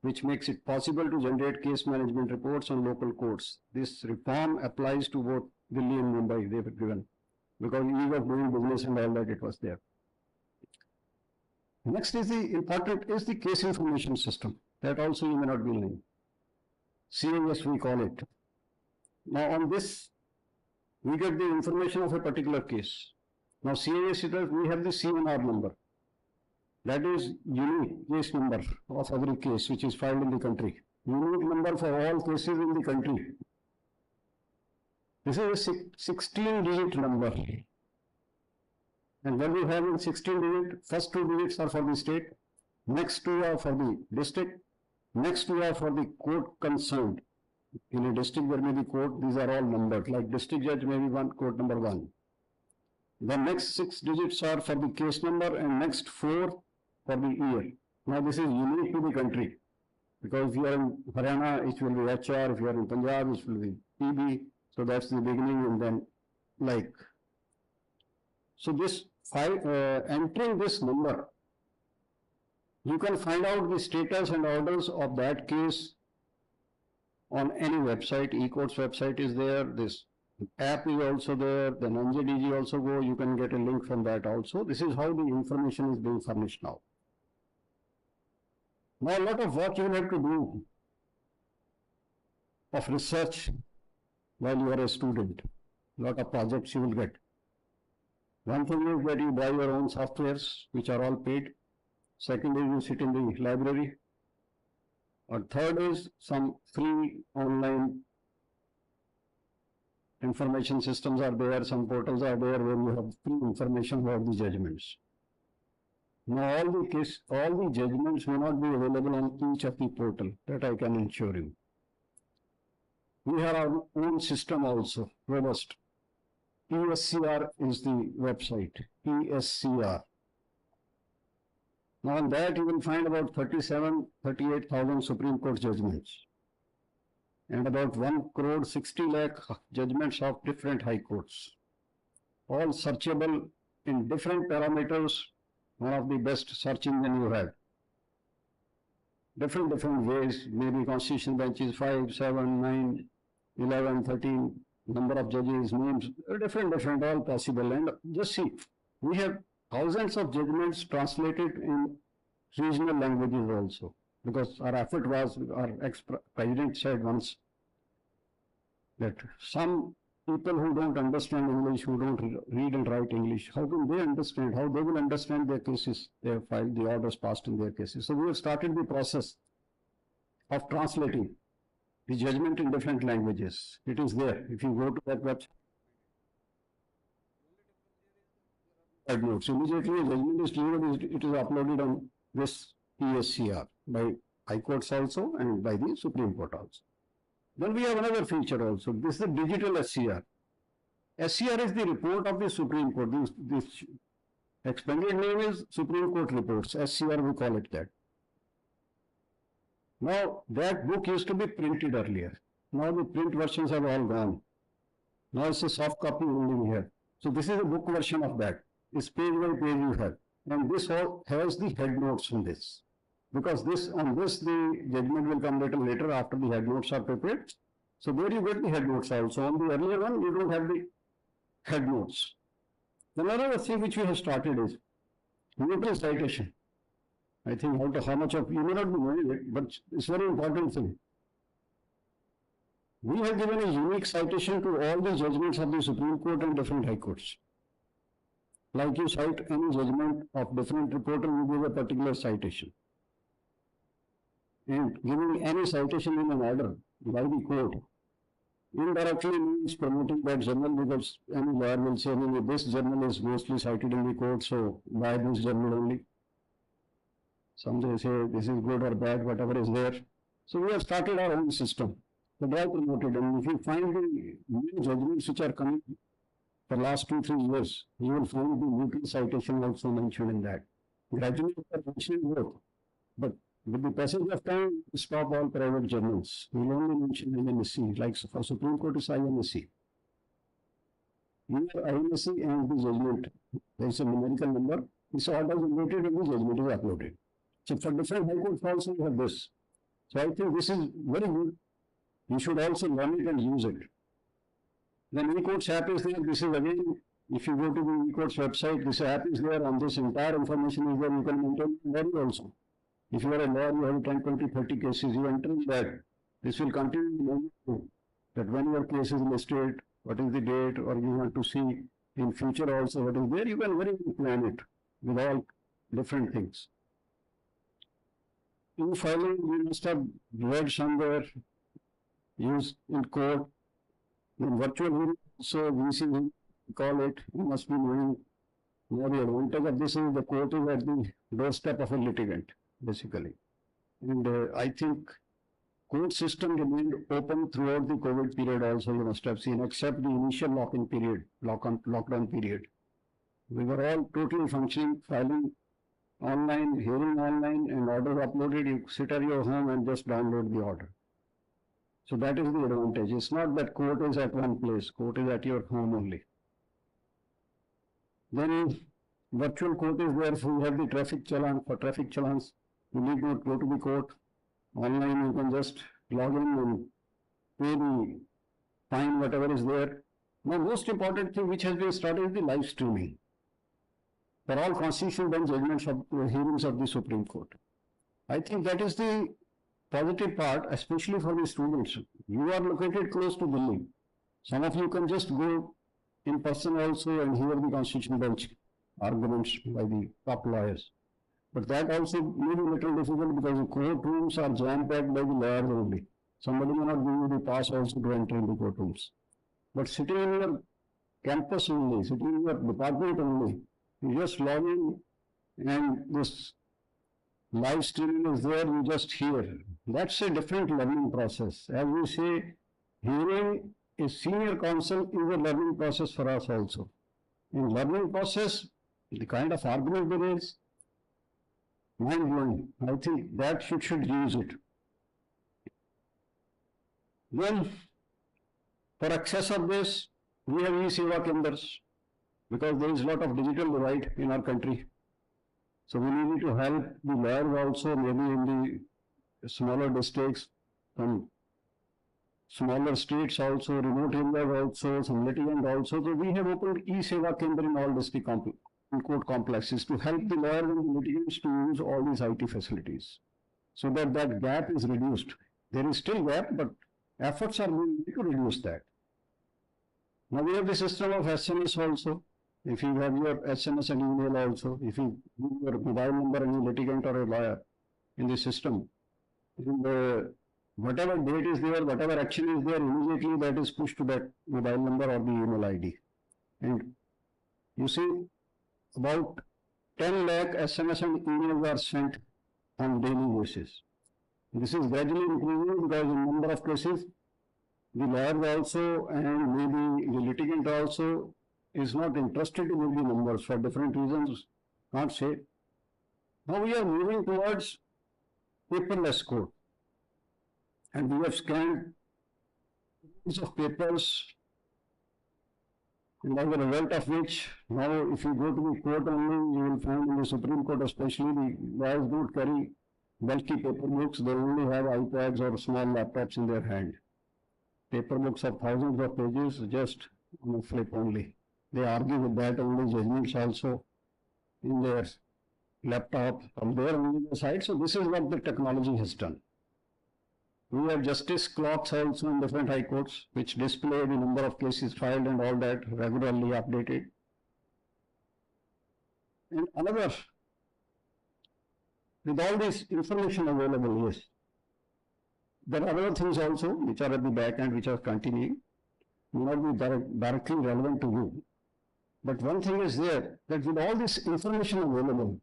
which makes it possible to generate case management reports on local courts. This reform applies to both Delhi and Mumbai, they were given, because ease of doing business and all that it was there. Next is the case information system. That also you may not be knowing. CIS we call it. Now on this, we get the information of a particular case. Now CIS, we have the CNR number. That is unique case number of every case which is filed in the country. Unique number for all cases in the country. This is a 16-digit number. And when we have in 16-digit, first 2 digits are for the state, next 2 are for the district, next 2 are for the court concerned. In a district there may be court, these are all numbered, like district judge may be court number 1. The next 6 digits are for the case number and next 4 for the year. Now this is unique to the country, because if you are in Haryana, it will be HR, if you are in Punjab, it will be PB, so that's the beginning and then like. So this entering this number, you can find out the status and orders of that case on any website. eCourts website is there, this app is also there, then NJDG also go, you can get a link from that also. This is how the information is being furnished now. Now a lot of work you will have to do of research while you are a student. A lot of projects you will get. One thing is that you buy your own softwares, which are all paid. Second is you sit in the library. Or third is some free online information systems are there, some portals are there where you have free information about the judgments. Now all the judgments may not be available on each of the portal, that I can assure you. We have our own system also, robust. ESCR is the website, ESCR. Now on that you will find about 38,000 Supreme Court judgments and about 1 crore 60 lakh judgments of different high courts. All searchable in different parameters, one of the best search engine you have. Different ways, maybe constitutional benches, 5, 7, 9, 11, 13, number of judges, names, different, all possible. And just see, we have thousands of judgments translated in regional languages also, because our effort was, our ex-president said once that some people who don't understand English, who don't read and write English, how can they understand, how they will understand their cases, they have filed the orders passed in their cases. So we have started the process of translating the judgment in different languages. It is there. If you go to that website, notes. Immediately a judgment is delivered, it is uploaded on this ESCR by High Courts also and by the Supreme Court also. Then we have another feature also. This is the digital SCR. SCR is the report of the Supreme Court. This expanded name is Supreme Court Reports. SCR, we call it that. Now, that book used to be printed earlier. Now the print versions have all gone. Now it's a soft copy only we have. So this is a book version of that. It's page by page you have. And this all has the head notes in this. Because on this the judgment will come later after the head notes are prepared. So there you get the head notes also. On the earlier one, you don't have the head notes. Another thing which we have started is neutral citation. I think how much of you may not be knowing it, but it's very important thing. We have given a unique citation to all the judgments of the Supreme Court and different high courts. Like you cite any judgment of different reporter, you give a particular citation. And giving any citation in an order by the court indirectly means promoting that journal, because any lawyer will say, well, this journal is mostly cited in the court, so why this journal only? Some they say this is good or bad, whatever is there. So we have started our own system. So they are promoted, and if you find the new judgments which are coming for last 2-3 years, you will find the neutral citation also mentioned in that. Gradually we are mentioning both, but with the passage of time, we stop all private journals. We will only mention INSC, like for Supreme Court is INSC. Here INSC and the judgment, there is a numerical number. This order is noted and the judgment is uploaded. So for different high courts also you have this. So I think this is very good. You should also learn it and use it. Then e-courts app is there. This is again, if you go to the e-courts website, this app is there, and this entire information is there. You can maintain it also. If you are a lawyer, you have 10, 20, 30 cases, you enter that. This will continue that when your case is listed, what is the date, or you want to see in future also what is there, you can very well plan it with all different things. In filing, you must have read somewhere, used in court, in virtual hearing, so we call it, you must be knowing. Now the advantage of this is the court is at the doorstep of a litigant, basically. And I think court system remained open throughout the COVID period also, you must have seen, except the initial lockdown period. We were all totally functioning, filing online, hearing online, and order uploaded. You sit at your home and just download the order. So that is the advantage. It's not that court is at one place, court is at your home only. Then virtual court is there, so you have the traffic challan. For traffic challans, you need not go to the court. Online you can just log in and pay the fine, whatever is there. Now most important thing which has been started is the live streaming. For all constitutional bench judgments of hearings of the Supreme Court. I think that is the positive part, especially for the students. You are located close to Delhi. Some of you can just go in person also and hear the constitutional bench arguments by the top lawyers. But that also may be a little difficult because the courtrooms are jam-packed by the lawyers only. Somebody may not give you the pass also to enter in the courtrooms. But sitting in your campus only, sitting in your department only, you just log in and this live streaming is there, you just hear. That's a different learning process. As we say, hearing a senior counsel is a learning process for us also. In learning process, the kind of argument there is, mind-blowing. I think that should use it. Then, for access of this, we have e-Seva Kendras, because there is a lot of digital divide in our country. So we need to help the lawyers also, maybe in the smaller districts, some smaller states also, remote areas also, some litigant also. So we have opened e-Seva Kendra in all district court complexes to help the lawyers and the litigants to use all these IT facilities, so that that gap is reduced. There is still gap, but efforts are being made to reduce that. Now we have the system of SMS also. If you have your SMS and email also, if you give your mobile number and a litigant or a lawyer in the system, whatever date is there, whatever action is there, immediately that is pushed to that mobile number or the email ID. And you see, about 10 lakh SMS and emails are sent on daily basis. This is gradually increasing because in number of cases, the lawyer also and maybe the litigant also is not interested in the numbers for different reasons, can't say. Now we are moving towards paperless court. And we have scanned millions of papers, and as a result of which, now if you go to the court only, you will find in the Supreme Court especially, the lawyers don't carry bulky paper books, they only have iPads or small laptops in their hand. Paper books of thousands of pages just on a flip only. They argue with that only, judgments also in their laptop from there only side. So this is what the technology has done. We have justice clocks also in different high courts, which display the number of cases filed and all that, regularly updated. And another, with all this information available, yes, there are other things also which are at the back end, which are continuing, may not be directly relevant to you. But one thing is there, that with all this information available,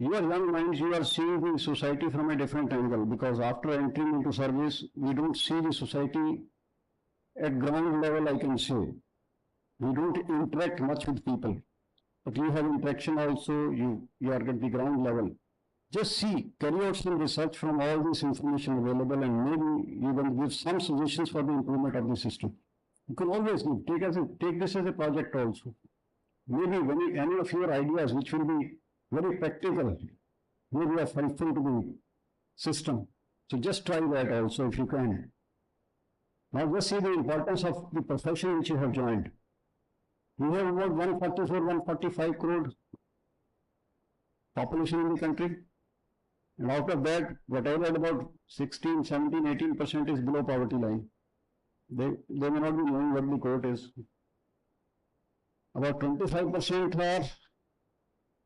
your young minds, you are seeing the society from a different angle, because after entering into service, we don't see the society at ground level, I can say. We don't interact much with people, but you have interaction also, you are at the ground level. Just see, carry out some research from all this information available, and maybe you will give some suggestions for the improvement of the system. You can always give, take this as a project also. Maybe any of your ideas which will be very practical, maybe are helpful to the system. So just try that also if you can. Now just see the importance of the profession which you have joined. We have about 144, 145 crore population in the country. And out of that, what I read, about 16, 17, 18% is below poverty line. They may not be knowing what the court is. About 25% are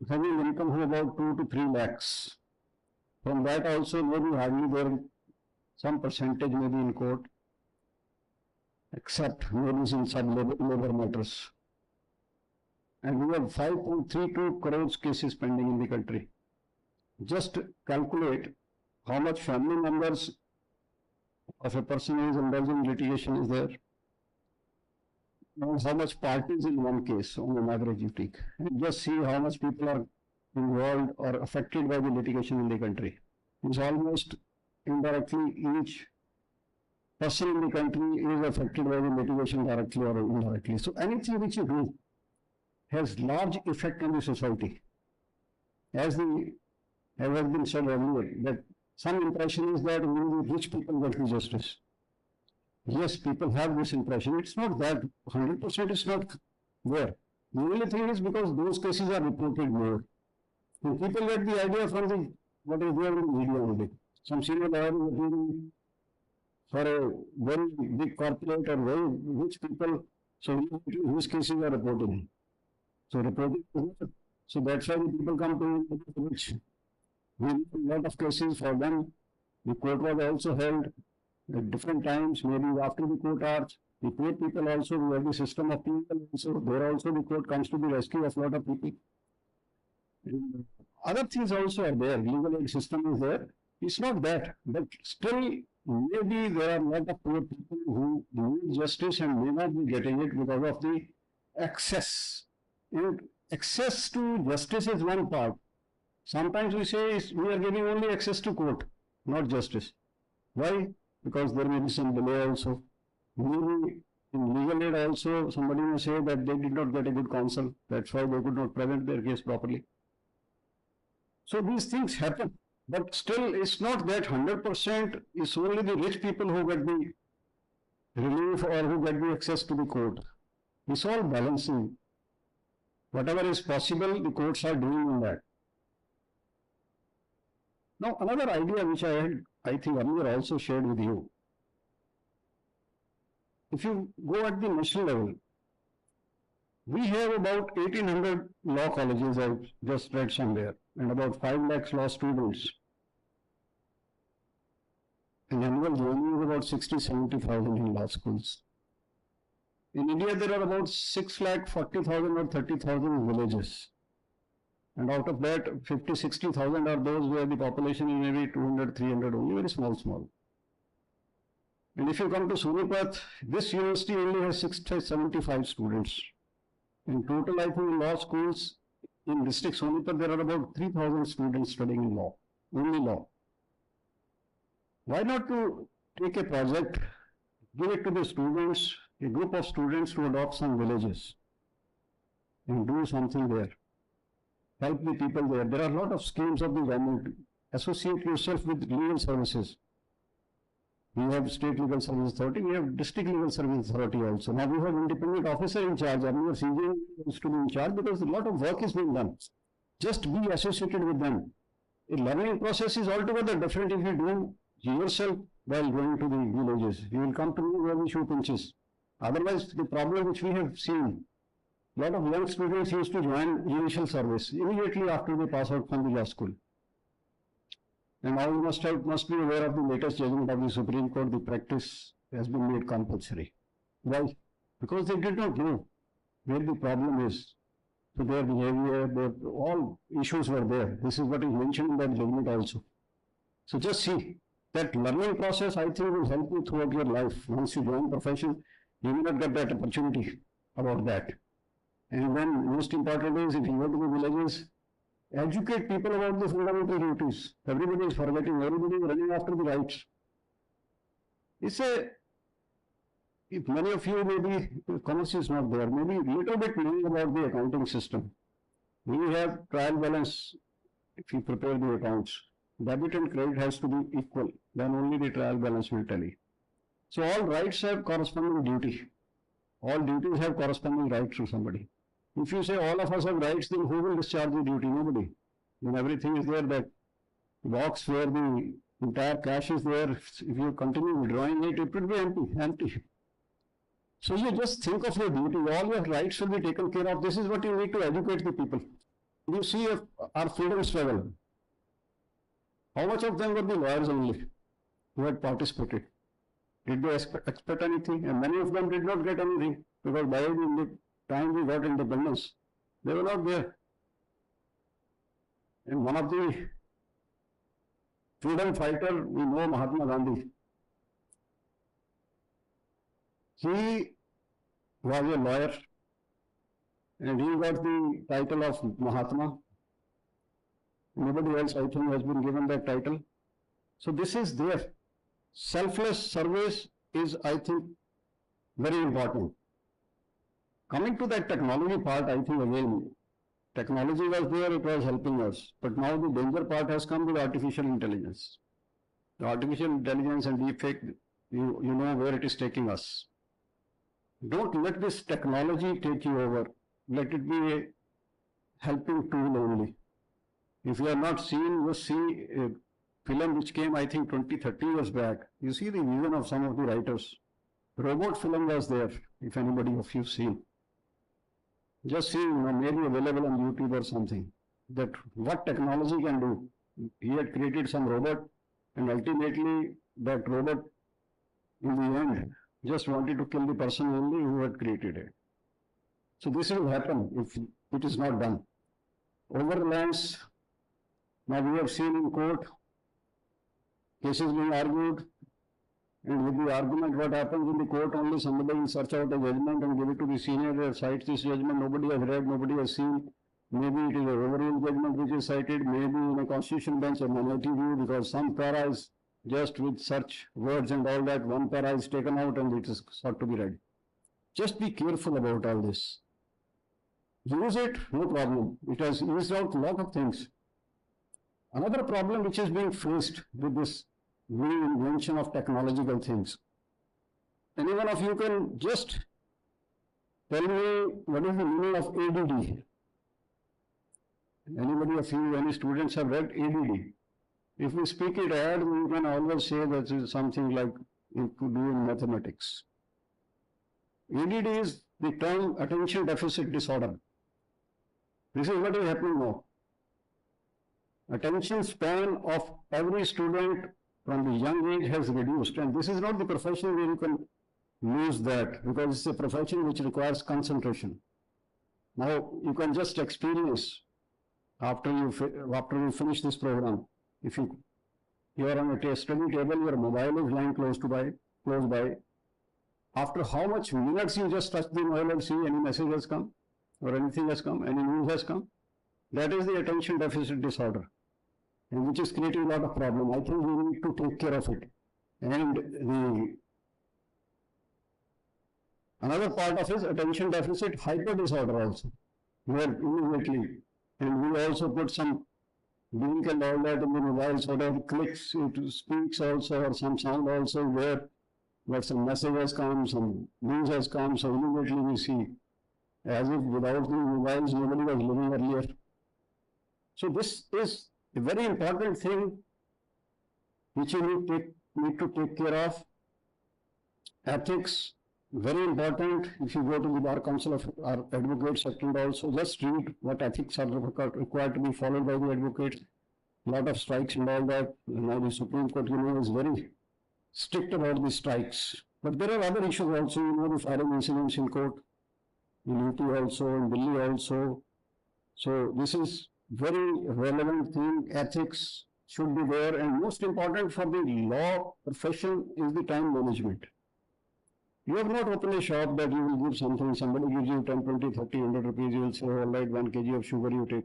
having income of about 2 to 3 lakhs. From that also, maybe hardly there some percentage may be in court, except maybe in some labor matters. And we have 5.32 crores cases pending in the country. Just calculate how much family members of a person who is indulging litigation is there, and how much parties in one case on an average you take, and just see how much people are involved or affected by the litigation in the country. It's almost indirectly each person in the country is affected by the litigation directly or indirectly. So anything which you do has large effect on the society. As has been said earlier, that some impression is that only rich people get the justice. Yes, people have this impression. It's not that 100% is not there. The only thing is because those cases are reported more. And people get the idea from what is there in the media only. Some senior lawyer is appearing for a very big corporate or very rich people, so whose cases are reported. So reporting, so that's why the people come to rich. We have a lot of cases for them. The court was also held at different times, maybe after the court hours. The poor people also, we have the system of people, so there also the court comes to the rescue of a lot of people. And other things also are there, legal aid system is there. It's not that, but still maybe there are a lot of poor people who need justice and may not be getting it because of the access. And access to justice is one part. Sometimes we say we are giving only access to court, not justice. Why? Because there may be some delay also. Maybe in legal aid also, somebody may say that they did not get a good counsel. That's why they could not present their case properly. So these things happen. But still, it's not that 100% is only the rich people who get the relief or who get the access to the court. It's all balancing. Whatever is possible, the courts are doing in that. Now, another idea which I had, I think earlier also shared with you. If you go at the national level, we have about 1800 law colleges, I've just read somewhere, and about 5 lakhs law students. And annual joining is about 60-70,000 in law schools. In India, there are about 6,40,000 or 30,000 villages. And out of that, 50-60,000 are those where the population is maybe 200, 300, only very small. And if you come to Sonipat, this university only has 675 students. In total, I think in law schools in district Sonipat, there are about 3,000 students studying in law, only law. Why not to take a project, give it to the students, a group of students to adopt some villages and do something there. Help the people there. There are a lot of schemes of the government. Associate yourself with legal services. We have state legal service authority, we have district legal service authority also. Now we have independent officer in charge. Earlier CJ used to be in charge because a lot of work is being done. Just be associated with them. A learning process is altogether different if you do yourself while going to the villages. You will come to know where the shoe pinches. Otherwise, the problem which we have seen, a lot of young students used to join initial service immediately after they pass out from the law school. And now you must be aware of the latest judgment of the Supreme Court. The practice has been made compulsory. Why? Because they did not know where the problem is. So their behavior, all issues were there. This is what is mentioned in that judgment also. So just see that learning process, I think, will help you throughout your life. Once you join profession, you will not get that opportunity about that. And then most important is if you go to the villages, educate people about the fundamental duties. Everybody is forgetting, everybody is running after the rights. If many of you maybe, commerce is not there, maybe little bit knowing about the accounting system. We have trial balance if you prepare the accounts. Debit and credit has to be equal, then only the trial balance will tally. So all rights have corresponding duty. All duties have corresponding rights to somebody. If you say all of us have rights, then who will discharge the duty? Nobody. When everything is there, that box where the entire cash is there, if you continue withdrawing it, it will be empty. So you just think of your duty. All your rights will be taken care of. This is what you need to educate the people. You see our freedom struggle. How much of them were the lawyers only who had participated? Did they expect anything? And many of them did not get anything because by the time we got independence, they were not there. And one of the freedom fighter, we know Mahatma Gandhi. He was a lawyer and he got the title of Mahatma. Nobody else, I think, has been given that title. So this is there. Selfless service is, I think, very important. Coming to that technology part, I think again, technology was there, it was helping us. But now the danger part has come with artificial intelligence. The artificial intelligence and deepfake, you know where it is taking us. Don't let this technology take you over. Let it be a helping tool only. If you have not seen, just see a film which came, I think, 20-30 years back. You see the vision of some of the writers. Robot film was there, if anybody of you seen. Just see, maybe available on YouTube or something, that what technology can do. He had created some robot, and ultimately that robot, in the end, just wanted to kill the person only who had created it. So this will happen if it is not done. Overlands, now we have seen in court, cases being argued, and with the argument, what happens in the court, only somebody will search out a judgment and give it to the senior that cites this judgment, nobody has read, nobody has seen. Maybe it is a overruled judgment which is cited, maybe in a constitutional bench a minority view, because some para is just with search words and all that, one para is taken out and it is sought to be read. Just be careful about all this. Use it, no problem. It has eased out a lot of things. Another problem which is being faced with this new invention of technological things. Any one of you can just tell me what is the meaning of ADD? Anybody of you, any students have read ADD? If we speak it ad, we can always say that it is something like it could do in mathematics. ADD is the term attention deficit disorder. This is what is happening now. Attention span of every student from the young age has reduced, and this is not the profession where you can lose that, because it's a profession which requires concentration. Now you can just experience after you finish this program. If you are on a study table, your mobile is lying close to by, close by. After how much minutes you just touch the mobile and see any message has come or anything has come, any news has come, that is the attention deficit disorder, and which is creating a lot of problem. I think we need to take care of it. And another part of is attention deficit hyper disorder also, where immediately, and we also put some link and all that in the mobile, so that clicks, it speaks also, or some sound also where some message has come, some news has come, so immediately we see, as if without the mobiles nobody was living earlier. So this is a very important thing which you need to take care of. Ethics, very important. If you go to the Bar Council of our advocate sector also, just read what ethics are required to be followed by the advocates. A lot of strikes and all that. Now the Supreme Court, is very strict about the strikes. But there are other issues also, the firing incidents in court, in Invitee also, in Delhi also. So this is very relevant thing. Ethics should be there, and most important for the law profession is the time management. You have not opened a shop that you will give something, somebody gives you 10, 20, 30, 100 rupees, you will say, all right, 1 kg of sugar you take.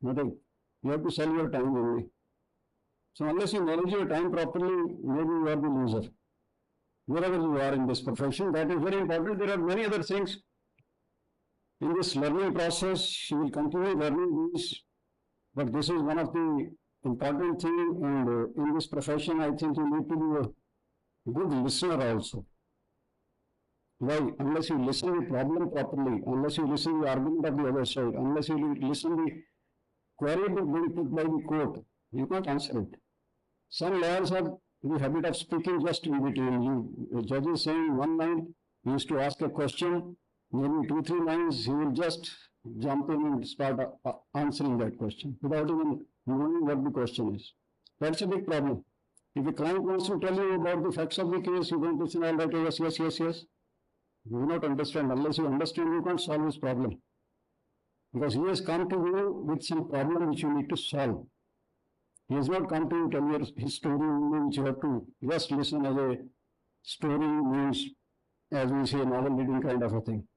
Nothing. You have to sell your time only. So unless you manage your time properly, maybe you are the loser. Wherever you are in this profession, that is very important. There are many other things in this learning process. You will continue learning these, but this is one of the important things. And in this profession, I think you need to be a good listener also. Why? Unless you listen to the problem properly, unless you listen to the argument of the other side, unless you listen to the query being put by the court, you can't answer it. Some lawyers have the habit of speaking just in between. The judge is saying one line, he used to ask a question, maybe 2, 3 lines, he will just jump in and start answering that question without even knowing what the question is. That's a big problem. If a client wants to tell you about the facts of the case, you don't listen all that, yes, yes, yes, yes. You do not understand. Unless you understand, you can't solve this problem. Because he has come to you with some problem which you need to solve. He has not come to you tell you his story, which you have to just listen as a story, means, as we say, novel reading kind of a thing.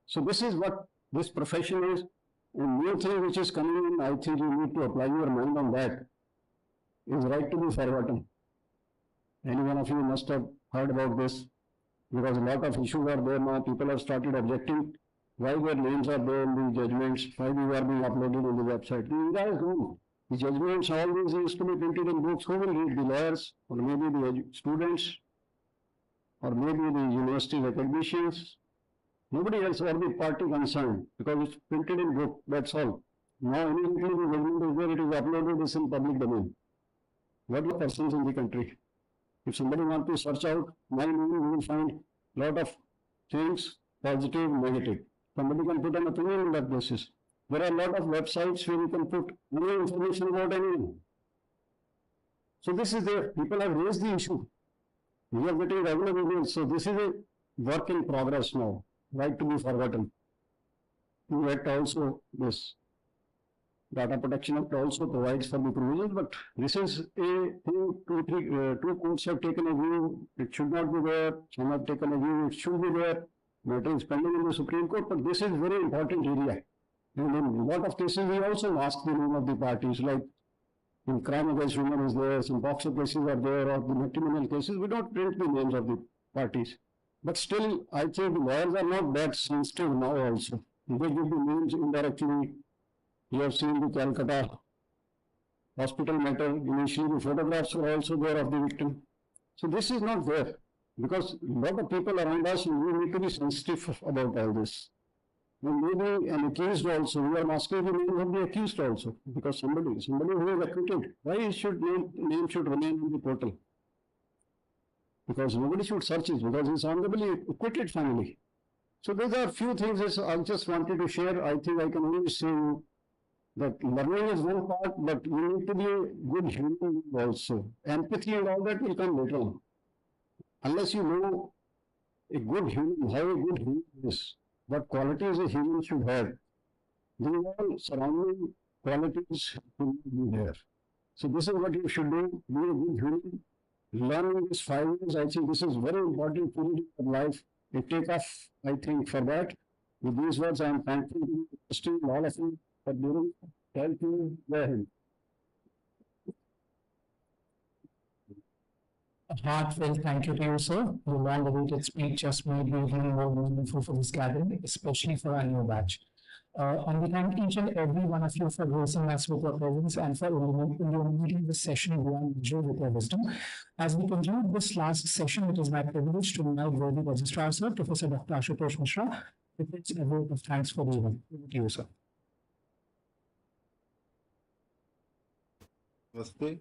So this is what this profession is. And new thing which is coming in, I think you need to apply your mind on that, is right to be forgotten. Any one of you must have heard about this, because a lot of issues are there now. People have started objecting why their names are there in the judgments, why these are being uploaded on the website. The India is wrong. The judgments, all these used to be printed in books. Who will read? The lawyers, or maybe the students, or maybe the university academicians. Nobody else, or the party concerned, because it's printed in book, that's all. Now immediately the judgment is there, it is uploaded, it's in public domain. What are persons in the country? If somebody wants to search out my name, you will find a lot of things, positive, negative. Somebody can put an opinion on that basis. There are a lot of websites where you can put any information about anyone. So this is there. People have raised the issue. We are getting regular emails. So this is a work in progress now, right to be forgotten. In fact, also this Data Protection Act also provides for the provisions, but this is a thing, two courts have taken a view, it should not be there, some have taken a view, it should be there, matter is pending in the Supreme Court, but this is very important area. And in a lot of cases, we also ask the name of the parties, like in crime against women is there, some boxer cases are there, or the matrimonial cases, we don't print the names of the parties. But still, I think the lawyers are not that sensitive now also. They give the names indirectly. You have seen the Calcutta hospital matter. Initially, the photographs were also there of the victim. So this is not there, because a lot of people around us, we need to be sensitive about all this. And maybe an accused also, we are asking the name of the accused also, because somebody who is acquitted, why should name should remain in the portal? Because nobody should search it, because it's honorably acquitted finally. So these are few things I just wanted to share. I think I can only say that learning is one part, but you need to be a good human being also. Empathy and all that will come later on. Unless you know a good human, how a good human is, what qualities a human should have, these all surrounding qualities will be there. So this is what you should do, be a good human, learning these 5 years, I think this is very important period of life. You take off, I think, for that. With these words, I am thankful to you, all of you, for giving help you there. A heartfelt thank you to you, sir. The long-awaited speech just made me even more meaningful for this gathering, especially for our new batch. And we thank each and every one of you for gracing us with your presence and for illuminating this session beyond measure with your wisdom. As we conclude this last session, it is my privilege to invite worthy Registrar, sir, Professor Dr. Ashutosh Mishra, with a vote of thanks for the event. Over to you, sir. Namaste.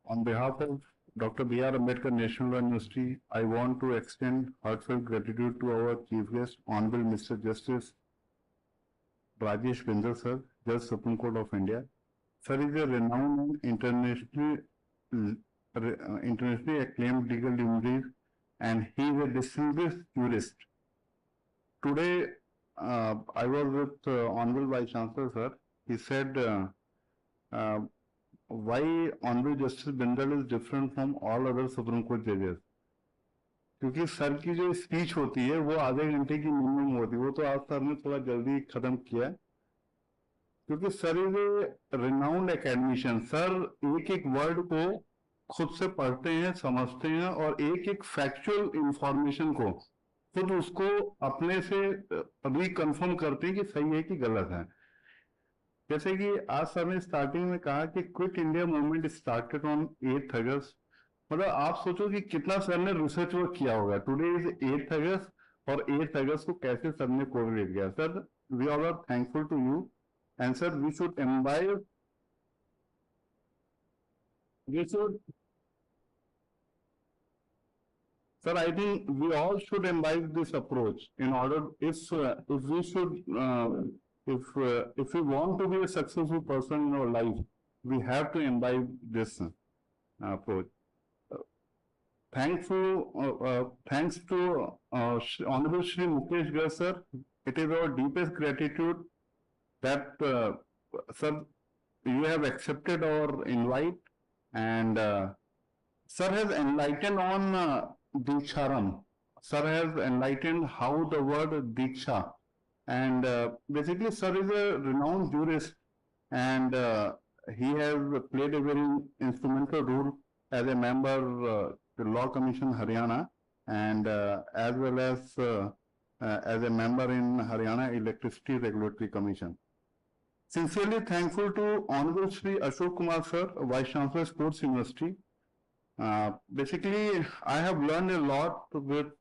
On behalf of Dr. B.R. Ambedkar National Law University, I want to extend heartfelt gratitude to our Chief Guest, Hon'ble Mr. Justice Rajesh Bindal, sir, Judge Supreme Court of India. Sir is a renowned and internationally acclaimed legal luminary, and he is a distinguished jurist. Today, I was with Honorable Vice-Chancellor, sir. He said, why Honorable Justice Bindal is different from all other Supreme Court judges. क्योंकि sir की जो speech होती है वो आधे घंटे की minimum होती है, वो तो आज सर ने थोड़ा जल्दी खत्म किया, क्योंकि sir is a renowned academician. Sir एक एक वर्ड को खुद से पढ़ते हैं, समझते हैं और एक एक फैक्चुअल इंफॉर्मेशन को खुद उसको अपने से रिकन्फर्म करते हैं कि सही है कि गलत है. जैसे कि आज सर ने स्टार्टिंग में कहा कि quit India movement started on 8 अगस्त. मतलब आप सोचो कि कितना सर ने रिसर्च वर्क किया होगा. टुडे इज 8 अगस्त और 8 अगस्त को कैसे सर ने कोरिलेट किया. Sir we all are thankful to you and sir we should imbibe Sir, I think we all should imbibe this approach in order, if we want to be a successful person in our life, we have to imbibe this approach. Thanks to Honorable Shri Mukesh Garg, sir. It is our deepest gratitude that, sir, you have accepted our invite, and sir has enlightened on Deeksharambh. Sir has enlightened how the word Deeksha, and basically sir is a renowned jurist, and he has played a very instrumental role as a member the Law Commission Haryana, and as well as a member in Haryana Electricity Regulatory Commission. Sincerely thankful to Honorable Shri Ashok Kumar, sir, Vice-Chancellor, Sports University. Basically, I have learned a lot with,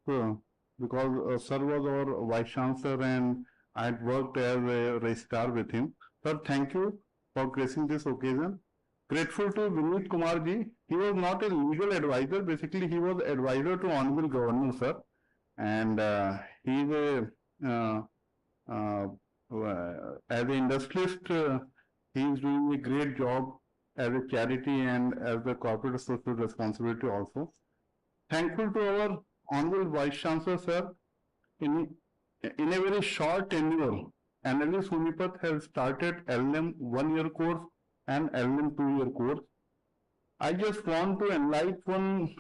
because sir was our Vice-Chancellor and I had worked as a registrar with him. Sir, thank you for gracing this occasion. Grateful to Vinit Kumar ji. He was not a legal advisor, basically he was advisor to Honorable Governor, sir. And he is as an industrialist, he is doing a great job as a charity and as a corporate social responsibility also. Thankful to our Honorable Vice-Chancellor, sir. In a very short tenure, NLE Sonipat has started LLM 1-year course and LLM 2-year course. I just want to enlighten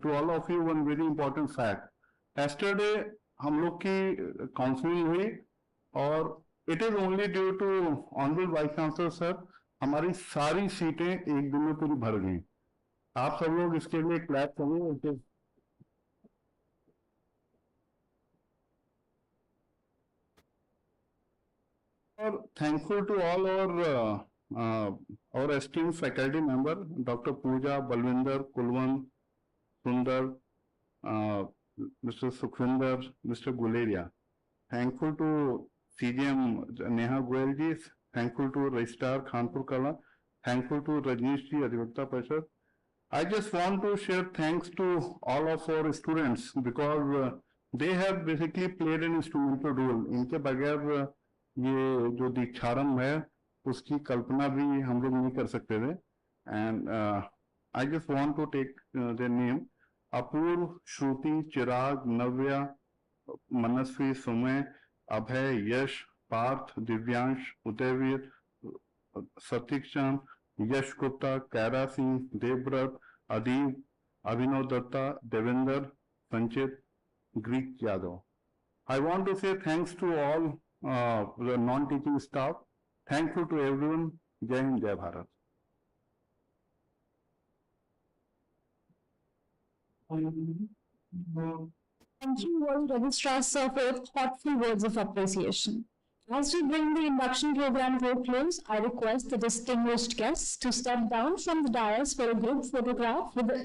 to all of you one very important fact. Yesterday, हम लोग की counseling हुई और it is only due to Honorable Vice-Chancellor, sir. हमारी सारी सीटें एक दिन में पूरी भर गई. आप सब लोग इसके लिए क्लैप करें. और thankful to all our esteemed faculty member, Dr. Pooja, Balwinder, Kulwant, Sundar, Mr. Sukhvinder, Mr. Guleria. Thankful to CGM Neha Goyal ji. Thankful to Registrar Khanpur Kala. Thankful to Rajesh ji, Adhivakta Parishad. I just want to share thanks to all of our students because they have basically played an instrumental role. इनके बगैर ये जो दीक्षारंभ है उसकी कल्पना भी हम लोग नहीं कर सकते थे. And I just want to take their name. Apoorva, Shruti, Chirag, Navya, Manasvi, सुमय, Abhay, Yash, Partha, Divyansh, Udayveer, सतीक्षण, Yash Gupta, कैरा Singh, Devvrat, Adeeb, Abhinav Datta, Devender, Sanchit, Greek Yadav. I want to say thanks to all the non-teaching staff. Thankful to everyone. Jai Hind, Jai Bharat. Thank you, World Registrar Sir, for your thoughtful words of appreciation. As we bring the induction program to a close, I request the distinguished guests to step down from the dais for a group photograph with the